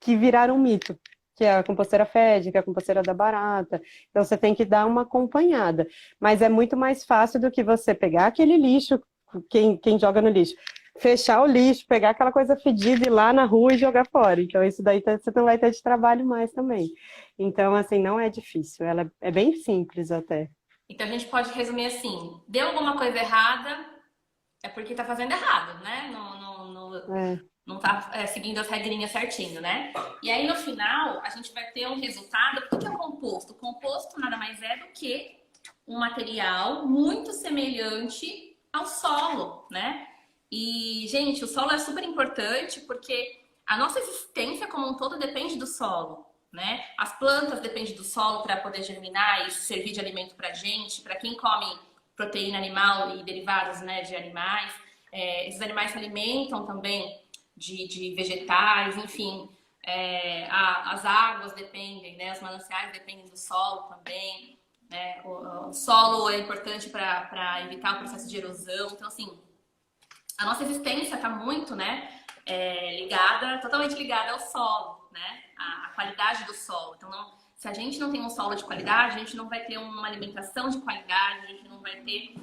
S3: viraram um mito, que é a composteira fede, que é a composteira da barata, então você tem que dar uma acompanhada, mas é muito mais fácil do que você pegar aquele lixo, quem joga no lixo, fechar o lixo, pegar aquela coisa fedida, ir lá na rua e jogar fora. Então, isso daí você não vai ter de trabalho mais também. Então, assim, não é difícil. Ela é bem simples até.
S1: Então, a gente pode resumir assim: deu alguma coisa errada, é porque tá fazendo errado, né? Não tá seguindo as regrinhas certinho, né? E aí, no final, a gente vai ter um resultado. O que é o composto? O composto nada mais é do que um material muito semelhante ao solo, né? E, gente, o solo é super importante porque a nossa existência como um todo depende do solo, né? As plantas dependem do solo para poder germinar e servir de alimento para gente, para quem come proteína animal e derivados, né, de animais. Esses animais se alimentam também de vegetais, enfim. As águas dependem, né? Os mananciais dependem do solo também, né? O solo é importante para evitar o processo de erosão. Então, assim, a nossa existência está muito, né, totalmente ligada ao solo, né, a qualidade do solo. Então, se a gente não tem um solo de qualidade, a gente não vai ter uma alimentação de qualidade, a gente não vai ter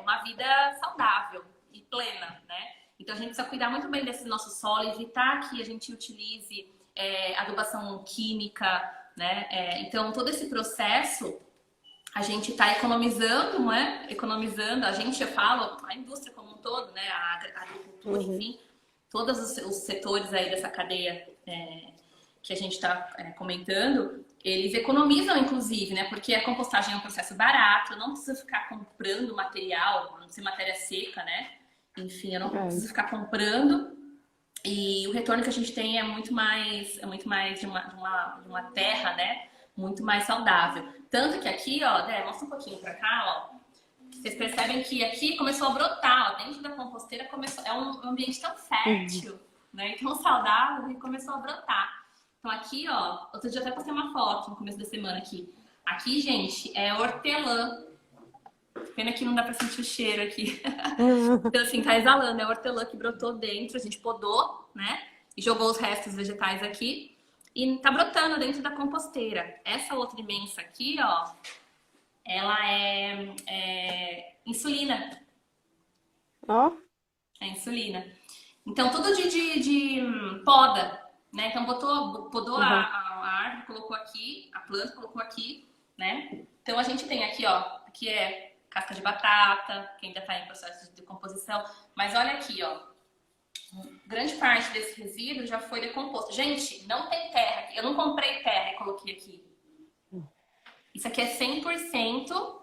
S1: uma vida saudável e plena, né? Então, a gente precisa cuidar muito bem desse nosso solo, evitar que a gente utilize adubação química, né? Então, todo esse processo a gente está economizando, não é? Economizando, eu falo, a indústria como um todo, né? A agricultura, enfim, todos os setores aí dessa cadeia que a gente está comentando, eles economizam, inclusive, né? Porque a compostagem é um processo barato, eu não preciso ficar comprando material, não ser matéria seca, né? Enfim, eu não preciso ficar comprando. E o retorno que a gente tem é muito mais de uma terra, né? Muito mais saudável. Tanto que aqui, ó, mostra um pouquinho pra cá, ó. Vocês percebem que aqui começou a brotar, ó, dentro da composteira é um ambiente tão fértil, né? E tão saudável que começou a brotar. Então aqui, ó, outro dia eu até postei uma foto no começo da semana aqui. Aqui, gente, é hortelã. Pena que não dá pra sentir o cheiro aqui. Então, assim, tá exalando. É hortelã que brotou dentro, a gente podou, né? E jogou os restos vegetais aqui. E tá brotando dentro da composteira. Essa outra imensa aqui, ó, ela é insulina.
S3: Ó.
S1: É insulina. Então, tudo de poda, né? Então, podou a árvore, colocou aqui, a planta colocou aqui, né? Então, a gente tem aqui, ó, aqui é casca de batata, que ainda tá em processo de decomposição. Mas olha aqui, ó. Grande parte desse resíduo já foi decomposto. Gente, não tem terra aqui. Eu não comprei terra e coloquei aqui. Isso aqui é 100%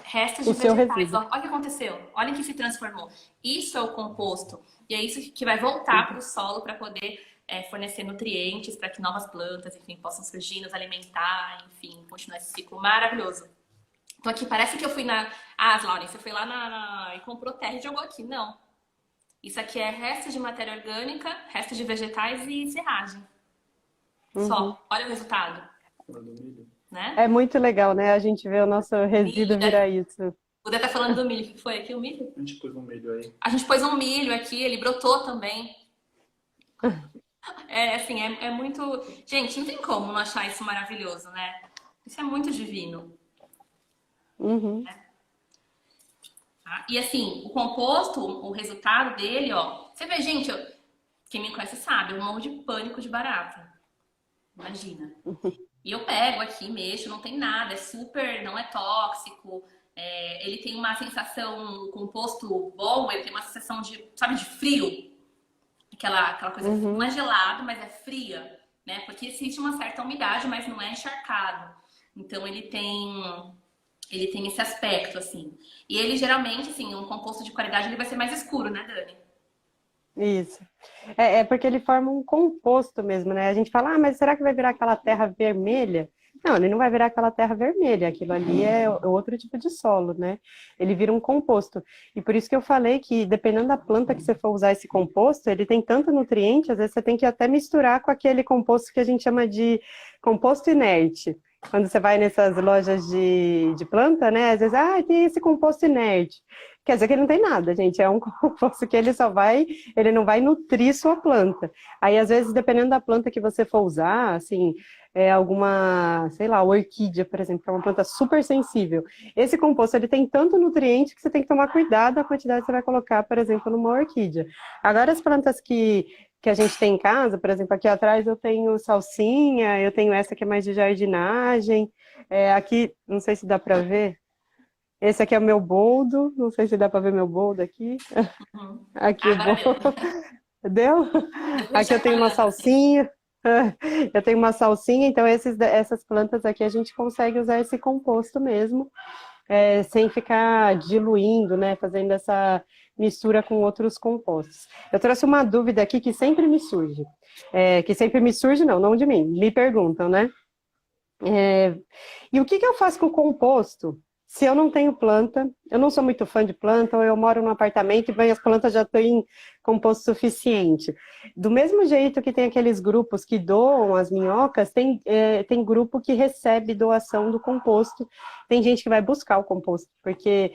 S1: restos de vegetais. Olha o que aconteceu. Olha o que se transformou. Isso é o composto. E é isso que vai voltar para o solo para poder fornecer nutrientes para que novas plantas, enfim, possam surgir, nos alimentar, enfim, continuar esse ciclo maravilhoso. Então aqui parece que eu fui Lauren, você foi lá e comprou terra e jogou aqui. Não. Isso aqui é resto de matéria orgânica, resto de vegetais e serragem.
S3: Uhum.
S1: Só. Olha o resultado,
S2: Falando do milho.
S1: né?
S3: É muito legal, né? A gente vê o nosso
S1: Milho,
S3: resíduo virar isso.
S1: o Dé tá falando do milho. O que foi aqui o milho?
S2: A gente pôs um milho aí.
S1: A gente pôs um milho aqui, ele brotou também. É assim, é muito. Gente, não tem como não achar isso maravilhoso, né? Isso é muito divino.
S3: Uhum.
S1: Tá? E assim, o composto, o resultado dele, ó. Você vê, gente, quem me conhece sabe, eu morro de pânico de barata. Imagina. E eu pego aqui, mexo, não tem nada, é super, não é tóxico. Ele tem uma sensação, o composto bom, ele tem uma sensação de, sabe, de frio. Aquela coisa, não é gelado, mas é fria, né? Porque existe uma certa umidade, mas não é encharcado. Então ele tem esse aspecto, assim. E ele geralmente, assim, um composto de qualidade, ele vai ser mais escuro, né, Dani?
S3: Isso. É porque ele forma um composto mesmo, né? A gente fala, mas será que vai virar aquela terra vermelha? Não, ele não vai virar aquela terra vermelha. Aquilo ali é outro tipo de solo, né? Ele vira um composto. E por isso que eu falei que, dependendo da planta que você for usar esse composto, ele tem tanto nutriente, às vezes você tem que até misturar com aquele composto que a gente chama de composto inerte. Quando você vai nessas lojas de planta, né? Às vezes, tem esse composto inerte. Quer dizer que ele não tem nada, gente. É um composto que ele não vai nutrir sua planta. Aí, às vezes, dependendo da planta que você for usar, assim, alguma, sei lá, orquídea, por exemplo, que é uma planta super sensível. Esse composto, ele tem tanto nutriente que você tem que tomar cuidado a quantidade que você vai colocar, por exemplo, numa orquídea. Agora, as plantas que a gente tem em casa, por exemplo, aqui atrás eu tenho salsinha, eu tenho essa que é mais de jardinagem. Aqui, não sei se dá para ver. Esse aqui é o meu boldo, não sei se dá para ver meu boldo aqui.
S1: Uhum.
S3: Aqui o
S1: Agora
S3: boldo.
S1: deu.
S3: Deu?
S1: Depois
S3: Aqui eu tenho uma
S1: chacoalhando, assim.
S3: salsinha. Eu tenho uma salsinha, então essas plantas aqui a gente consegue usar esse composto mesmo, sem ficar diluindo, né? Fazendo essa mistura com outros compostos. Eu trouxe uma dúvida aqui que sempre me surge. Que sempre me surge, não de mim, me perguntam, né? E o que eu faço com o composto se eu não tenho planta? Eu não sou muito fã de planta, ou eu moro num apartamento e as plantas já têm composto suficiente. Do mesmo jeito que tem aqueles grupos que doam as minhocas, tem grupo que recebe doação do composto. Tem gente que vai buscar o composto, porque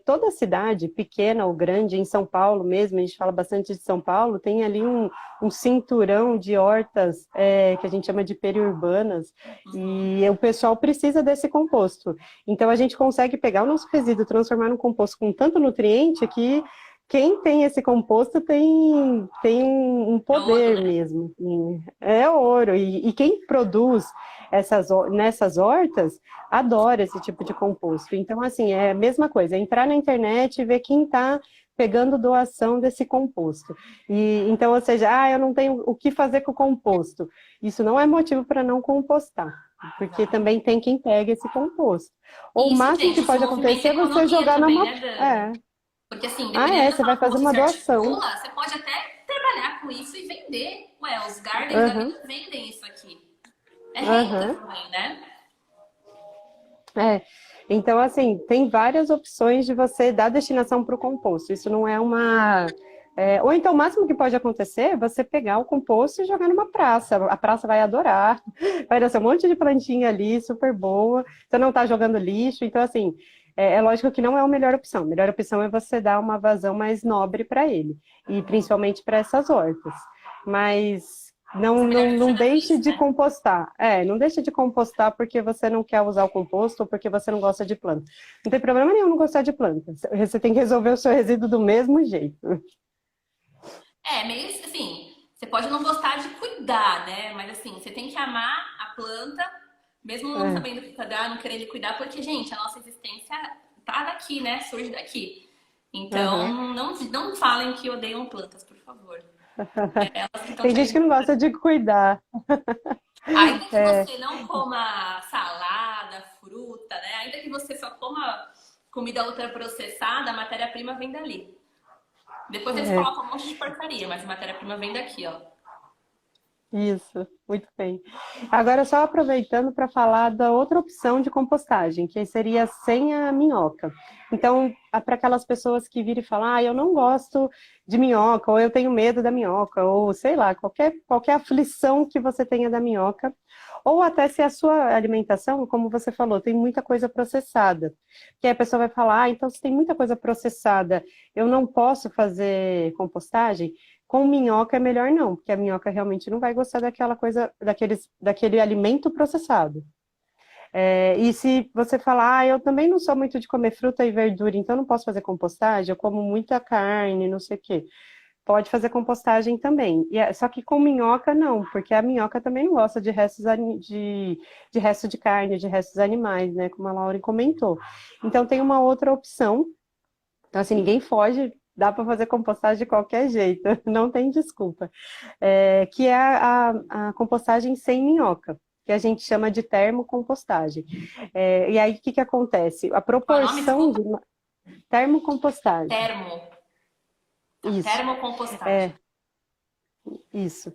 S3: toda cidade, pequena ou grande, em São Paulo mesmo, a gente fala bastante de São Paulo, tem ali um cinturão de hortas que a gente chama de periurbanas, e o pessoal precisa desse composto. Então a gente consegue pegar o nosso resíduo, transformar num composto com tanto nutriente que quem tem esse composto tem um
S1: É ouro,
S3: poder
S1: né?
S3: mesmo. É ouro. E quem produz nessas hortas adora esse tipo de composto. Então, assim, é a mesma coisa, é entrar na internet e ver quem está pegando doação desse composto. Então, ou seja, eu não tenho o que fazer com o composto. Isso não é motivo para não compostar, porque também tem quem pega esse composto. Ou o
S1: Isso,
S3: máximo
S1: gente,
S3: que
S1: isso
S3: pode
S1: movimenta
S3: acontecer
S1: a
S3: é você
S1: economia
S3: jogar
S1: também,
S3: numa.
S1: né, Dani?
S3: É.
S1: Porque assim, dependendo
S3: Você vai
S1: daquela
S3: fazer
S1: coisa que
S3: uma
S1: se
S3: doação.
S1: articula, você pode até trabalhar com isso e vender. Ué, os gardens da
S3: Aham,
S1: vida vendem isso aqui. É renda
S3: aham.
S1: também, né?
S3: É. Então, assim, tem várias opções de você dar destinação para o composto. Isso não é uma. Ou então, o máximo que pode acontecer é você pegar o composto e jogar numa praça. A praça vai adorar, vai nascer um monte de plantinha ali, super boa. Você não está jogando lixo. Então, assim, é lógico que não é a melhor opção. A melhor opção é você dar uma vazão mais nobre para ele, e principalmente para essas hortas. Mas.
S1: Mas
S3: Não,
S1: é melhor
S3: não,
S1: ir
S3: não
S1: jogando
S3: deixe
S1: isso,
S3: de
S1: né?
S3: compostar. Não deixe de compostar porque você não quer usar o composto ou porque você não gosta de planta. Não tem problema nenhum não gostar de planta. Você tem que resolver o seu resíduo do mesmo jeito.
S1: Meio assim, você pode não gostar de cuidar, né? Mas assim, você tem que amar a planta, mesmo não
S3: É,
S1: sabendo cuidar, não querendo cuidar, porque, gente, a nossa existência tá daqui, né? Surge daqui.
S3: aham.
S1: Então, não falem que odeiam plantas, por favor. Elas que estão
S3: Tem
S1: te
S3: gente que não
S1: ajudando.
S3: gosta de cuidar.
S1: Ainda que
S3: É,
S1: você não coma salada, fruta, né? Ainda que você só coma comida ultraprocessada, a matéria-prima vem dali. Depois eles
S3: é.
S1: colocam um monte de porcaria, mas a matéria-prima vem daqui, ó.
S3: Isso, muito bem. Agora, só aproveitando para falar da outra opção de compostagem, que seria sem a minhoca. Então, para aquelas pessoas que viram e falam, ah, eu não gosto de minhoca, ou eu tenho medo da minhoca, ou sei lá, qualquer aflição que você tenha da minhoca, ou até se a sua alimentação, como você falou, tem muita coisa processada. Que aí a pessoa vai falar, ah, então se tem muita coisa processada, eu não posso fazer compostagem? Com minhoca é melhor não, porque a minhoca realmente não vai gostar daquela coisa, daquele alimento processado. E se você falar, ah, eu também não sou muito de comer fruta e verdura, então não posso fazer compostagem, eu como muita carne, não sei o quê. Pode fazer compostagem também. Só que com minhoca não, porque a minhoca também não gosta de restos de resto de carne, de restos animais, né? Como a Laura comentou. Então tem uma outra opção. Então, assim, ninguém foge, dá para fazer compostagem de qualquer jeito, não tem desculpa. Que é a compostagem sem minhoca, que a gente chama de termocompostagem. E aí, o que acontece? A
S1: Qual é o nome,
S3: proporção
S1: desculpa?
S3: de termocompostagem.
S1: Termo. Tá,
S3: Isso.
S1: termocompostagem.
S3: Isso.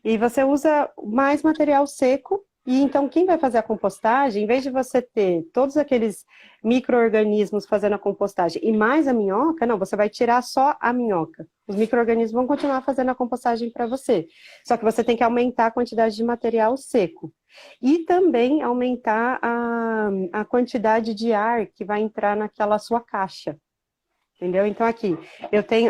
S3: E você usa mais material seco, e então quem vai fazer a compostagem, em vez de você ter todos aqueles micro-organismos fazendo a compostagem e mais a minhoca, não, você vai tirar só a minhoca. Os micro-organismos vão continuar fazendo a compostagem para você. Só que você tem que aumentar a quantidade de material seco. E também aumentar a quantidade de ar que vai entrar naquela sua caixa. Entendeu? Então aqui,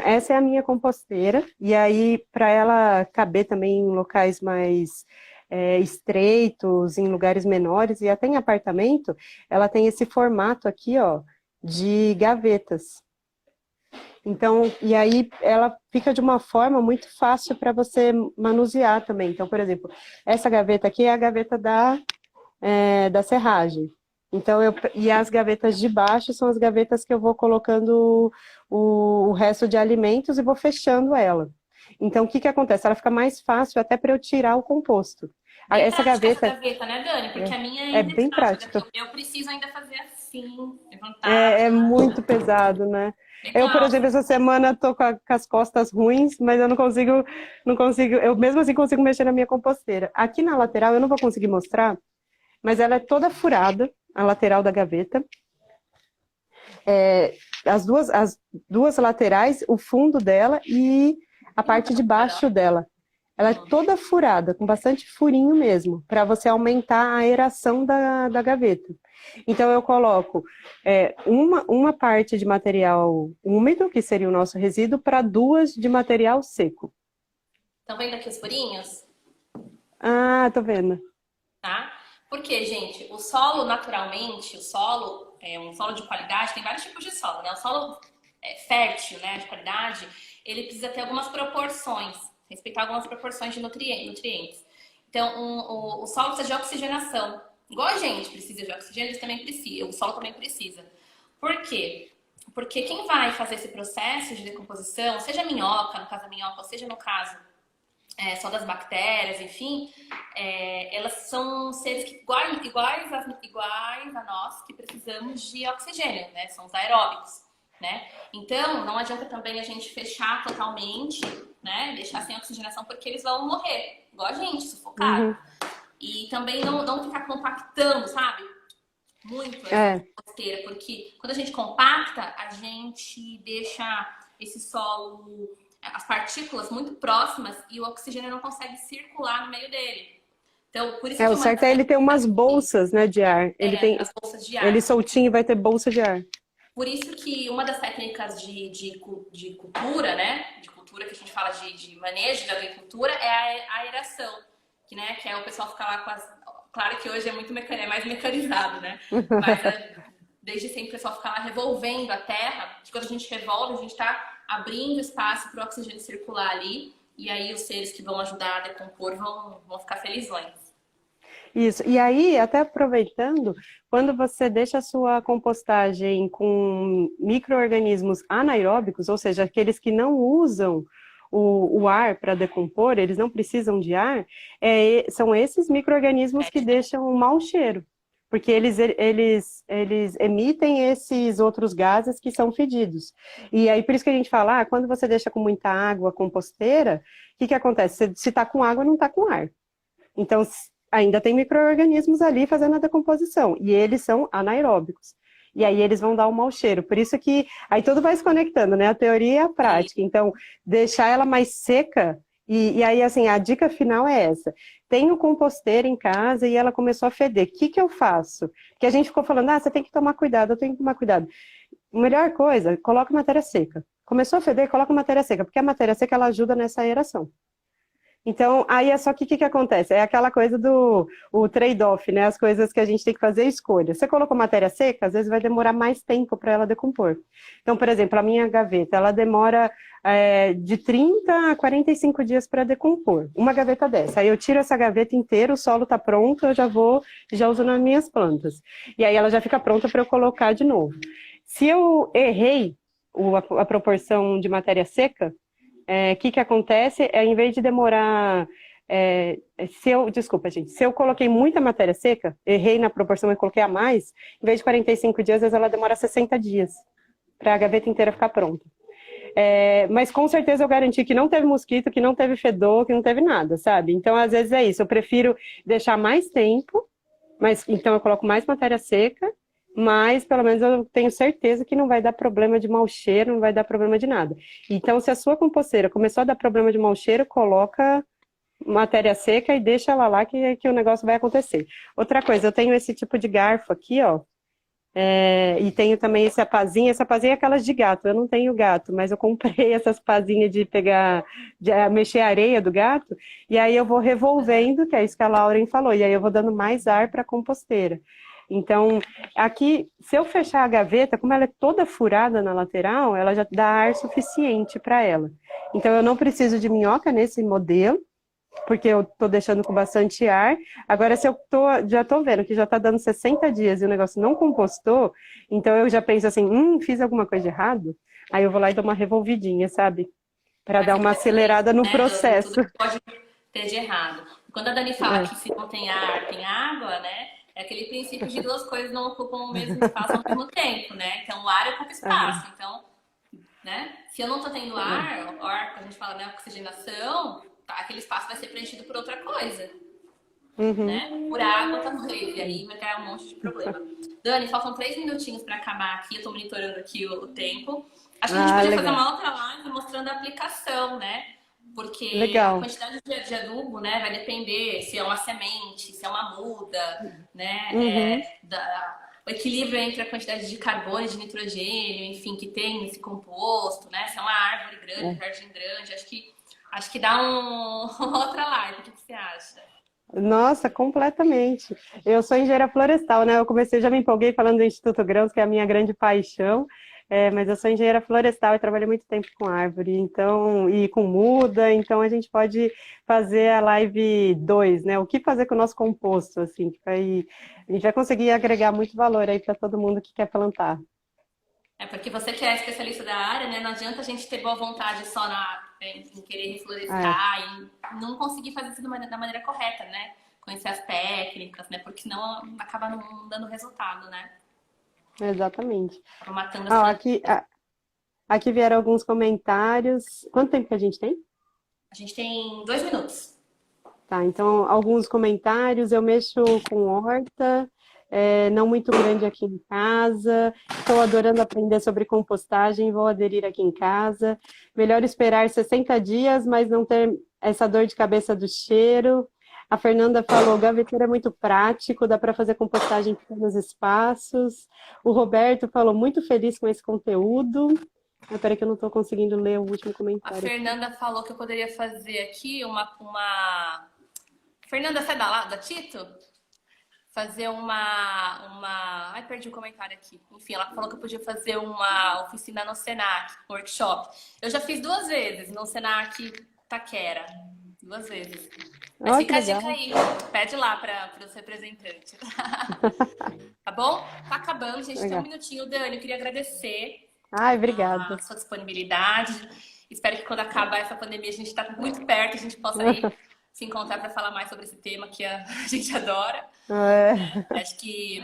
S3: essa é a minha composteira, e aí para ela caber também em locais mais estreitos, em lugares menores, e até em apartamento, ela tem esse formato aqui, ó, de gavetas. Então, e aí ela fica de uma forma muito fácil para você manusear também. Então, por exemplo, essa gaveta aqui é a gaveta da serragem. Então, e as gavetas de baixo são as gavetas que eu vou colocando o resto de alimentos e vou fechando ela. Então, o que acontece? Ela fica mais fácil até para eu tirar o composto.
S1: Bem
S3: Essa
S1: prática essa
S3: gaveta
S1: gaveta, né, Dani? Porque a minha
S3: é
S1: ainda é
S3: bem
S1: prática.
S3: prática.
S1: Eu preciso ainda fazer assim, levantar.
S3: É muito pesado, né?
S1: Bem
S3: Eu, por exemplo,
S1: cláudio.
S3: essa semana tô com as costas ruins, mas eu não consigo, eu mesmo assim consigo mexer na minha composteira. Aqui na lateral eu não vou conseguir mostrar, mas ela é toda furada, a lateral da gaveta. As duas laterais, o fundo dela e a parte de baixo dela. Ela é toda furada, com bastante furinho mesmo, para você aumentar a aeração da gaveta. Então eu coloco uma parte de material úmido, que seria o nosso resíduo, para duas de material seco.
S1: Estão vendo aqui os furinhos?
S3: Ah, tô vendo.
S1: Tá? Porque, gente, o solo naturalmente, o solo é um solo de qualidade, tem vários tipos de solo, né? O solo fértil, né, de qualidade, ele precisa ter algumas proporções, respeitar algumas proporções de nutrientes. Então, o solo precisa de oxigenação. Igual a gente precisa de oxigênio, eles também precisam, o solo também precisa. Por quê? Porque quem vai fazer esse processo de decomposição, seja a minhoca, no caso da minhoca, ou seja no caso só das bactérias, enfim, elas são seres iguais a nós que precisamos de oxigênio, né? São os aeróbicos, né? Então, não adianta também a gente fechar totalmente, né? Deixar sem oxigenação, porque eles vão morrer, igual a gente, sufocado.
S3: Uhum.
S1: E também não ficar compactando, sabe? Muito essa composteira, porque quando a gente compacta, a gente deixa esse solo, as partículas muito próximas e o oxigênio não consegue circular no meio dele. Então, por isso que
S3: O certo é ele ter umas bolsas, né, de ar. Ele tem
S1: as bolsas de ar.
S3: Ele soltinho vai ter bolsa de ar.
S1: Por isso que uma das técnicas de cultura, né, de cultura que a gente fala de manejo da agricultura é a aeração, que é o pessoal ficar lá com as... Claro que hoje é mais mecanizado, né? Mas desde sempre o pessoal fica lá revolvendo a terra, que quando a gente revolve, a gente está abrindo espaço para o oxigênio circular ali, e aí os seres que vão ajudar a decompor vão ficar felizões.
S3: Isso. E aí, até aproveitando, quando você deixa a sua compostagem com micro-organismos anaeróbicos, ou seja, aqueles que não usam o ar para decompor, eles não precisam de ar, são esses micro-organismos que deixam um mau cheiro. porque eles emitem esses outros gases que são fedidos. E aí, por isso que a gente fala, quando você deixa com muita água composteira, o que acontece? Se está com água, não está com ar. Então, ainda tem micro-organismos ali fazendo a decomposição, e eles são anaeróbicos. E aí eles vão dar um mau cheiro. Por isso que aí tudo vai se conectando, né? A teoria e a prática. Então, deixar ela mais seca, e aí, assim, a dica final é essa. Tenho composteira em casa e ela começou a feder. O que eu faço? Porque a gente ficou falando, você tem que tomar cuidado, eu tenho que tomar cuidado. A melhor coisa, coloca matéria seca. Começou a feder, coloca matéria seca, porque a matéria seca, ela ajuda nessa aeração. Então, aí é só que o que acontece? É aquela coisa do trade-off, né? As coisas que a gente tem que fazer escolha. Você colocou matéria seca, às vezes vai demorar mais tempo para ela decompor. Então, por exemplo, a minha gaveta, ela demora de 30 a 45 dias para decompor. Uma gaveta dessa. Aí eu tiro essa gaveta inteira, o solo está pronto, eu já uso nas minhas plantas. E aí ela já fica pronta para eu colocar de novo. Se eu errei a proporção de matéria seca, que acontece em vez de demorar, desculpa, gente, se eu coloquei muita matéria seca, errei na proporção e coloquei a mais, em vez de 45 dias, às vezes ela demora 60 dias para a gaveta inteira ficar pronta. Mas com certeza eu garanti que não teve mosquito, que não teve fedor, que não teve nada, sabe? Então, às vezes é isso, eu prefiro deixar mais tempo, mas então eu coloco mais matéria seca, mas pelo menos eu tenho certeza que não vai dar problema de mau cheiro, não vai dar problema de nada. Então, se a sua composteira começou a dar problema de mau cheiro, coloca matéria seca e deixa ela lá que o negócio vai acontecer. Outra coisa, eu tenho esse tipo de garfo aqui, ó, e tenho também essa pazinha é aquelas de gato, eu não tenho gato, mas eu comprei essas pazinhas de mexer a areia do gato, e aí eu vou revolvendo, que é isso que a Lauren falou, e aí eu vou dando mais ar para a composteira. Então, aqui, se eu fechar a gaveta, como ela é toda furada na lateral, ela já dá ar suficiente para ela. Então, eu não preciso de minhoca nesse modelo, porque eu estou deixando com bastante ar. Agora, se eu já estou vendo que já está dando 60 dias e o negócio não compostou, então eu já penso assim, fiz alguma coisa de errado? Aí eu vou lá e dou uma revolvidinha, sabe? Para dar uma acelerada no processo.
S1: Tudo que pode ter de errado. Quando a Dani fala que se não tem ar, tem água, né? É aquele princípio de duas coisas não ocupam o mesmo espaço ao mesmo tempo, né? Então, o ar ocupa espaço. Então, né? Se eu não tô tendo ar, quando a gente fala, né, oxigenação, aquele espaço vai ser preenchido por outra coisa. Né? Por água, talvez. E aí vai ter um monte de problema. Dani, faltam 3 minutinhos para acabar aqui. Eu tô monitorando aqui o tempo. Acho que a gente podia fazer uma outra live mostrando a aplicação, né? Porque a quantidade de adubo, né, vai depender se é uma semente, se é uma muda, né? O equilíbrio entre a quantidade de carbono e de nitrogênio, enfim, que tem nesse composto, né? Se é uma árvore grande, jardim grande. Acho que dá outra live. O que você acha?
S3: Nossa, completamente. Eu sou engenheira florestal, né? Já me empolguei falando do Instituto Grãos, que é a minha grande paixão. Mas eu sou engenheira florestal e trabalhei muito tempo com árvore, então, e com muda, então a gente pode fazer a live 2, né? O que fazer com o nosso composto, assim, que a gente vai conseguir agregar muito valor aí para todo mundo que quer plantar.
S1: Porque você que é especialista da área, né? Não adianta a gente ter boa vontade só em querer reflorestar e não conseguir fazer isso da maneira correta, né? Conhecer as técnicas, né? Porque senão acaba não dando resultado, né?
S3: Exatamente.
S1: Matando
S3: aqui vieram alguns comentários. Quanto tempo que a gente tem?
S1: A gente tem 2 minutos.
S3: Tá, então alguns comentários. Eu mexo com horta, não muito grande aqui em casa. Estou adorando aprender sobre compostagem, vou aderir aqui em casa. Melhor esperar 60 dias, mas não ter essa dor de cabeça do cheiro. A Fernanda falou, gaveteiro é muito prático, dá para fazer compostagem em pequenos espaços. O Roberto falou, muito feliz com esse conteúdo. Peraí que eu não estou conseguindo ler o último comentário.
S1: A Fernanda falou que eu poderia fazer aqui uma... Fernanda, sai da Tito? Fazer Ai, perdi o comentário aqui. Enfim, ela falou que eu podia fazer uma oficina no Senac, workshop. Eu já fiz 2 vezes no Senac Taquera. 2 vezes. Mas fica a dica aí, pede lá para os representantes. Tá bom? Tá acabando, gente. Tem um minutinho, Dani. Eu queria agradecer
S3: obrigada.
S1: A sua disponibilidade. Espero que quando acabar essa pandemia a gente está muito perto, a gente possa ir se encontrar para falar mais sobre esse tema que a gente adora. Acho que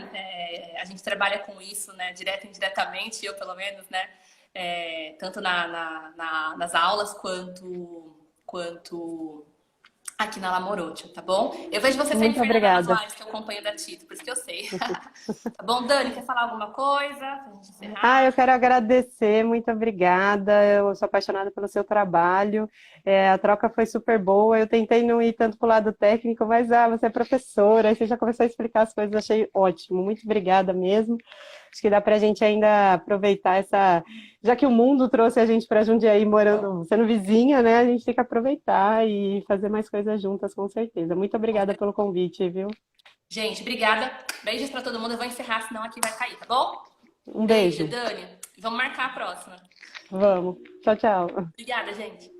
S1: a gente trabalha com isso, né, direto e indiretamente, eu pelo menos, né, tanto nas aulas quanto aqui na Lamorotia, tá bom? Eu vejo você sempre
S3: Muito obrigada.
S1: nas lives que eu acompanho da Tito, por isso que eu sei. Tá bom, Dani, quer falar alguma coisa pra gente encerrar?
S3: Eu quero agradecer, muito obrigada. Eu sou apaixonada pelo seu trabalho. A troca foi super boa. Eu tentei não ir tanto para o lado técnico, mas você é professora, aí você já começou a explicar as coisas, achei ótimo. Muito obrigada mesmo. Acho que dá para a gente ainda aproveitar já que o mundo trouxe a gente para Jundiaí sendo vizinha, né? A gente tem que aproveitar e fazer mais coisas juntas, com certeza. Muito obrigada pelo convite, viu?
S1: Gente, obrigada. Beijos para todo mundo. Eu vou encerrar, senão aqui vai cair, tá bom?
S3: Um beijo.
S1: Dani. Vamos marcar a próxima.
S3: Vamos. Tchau, tchau.
S1: Obrigada, gente.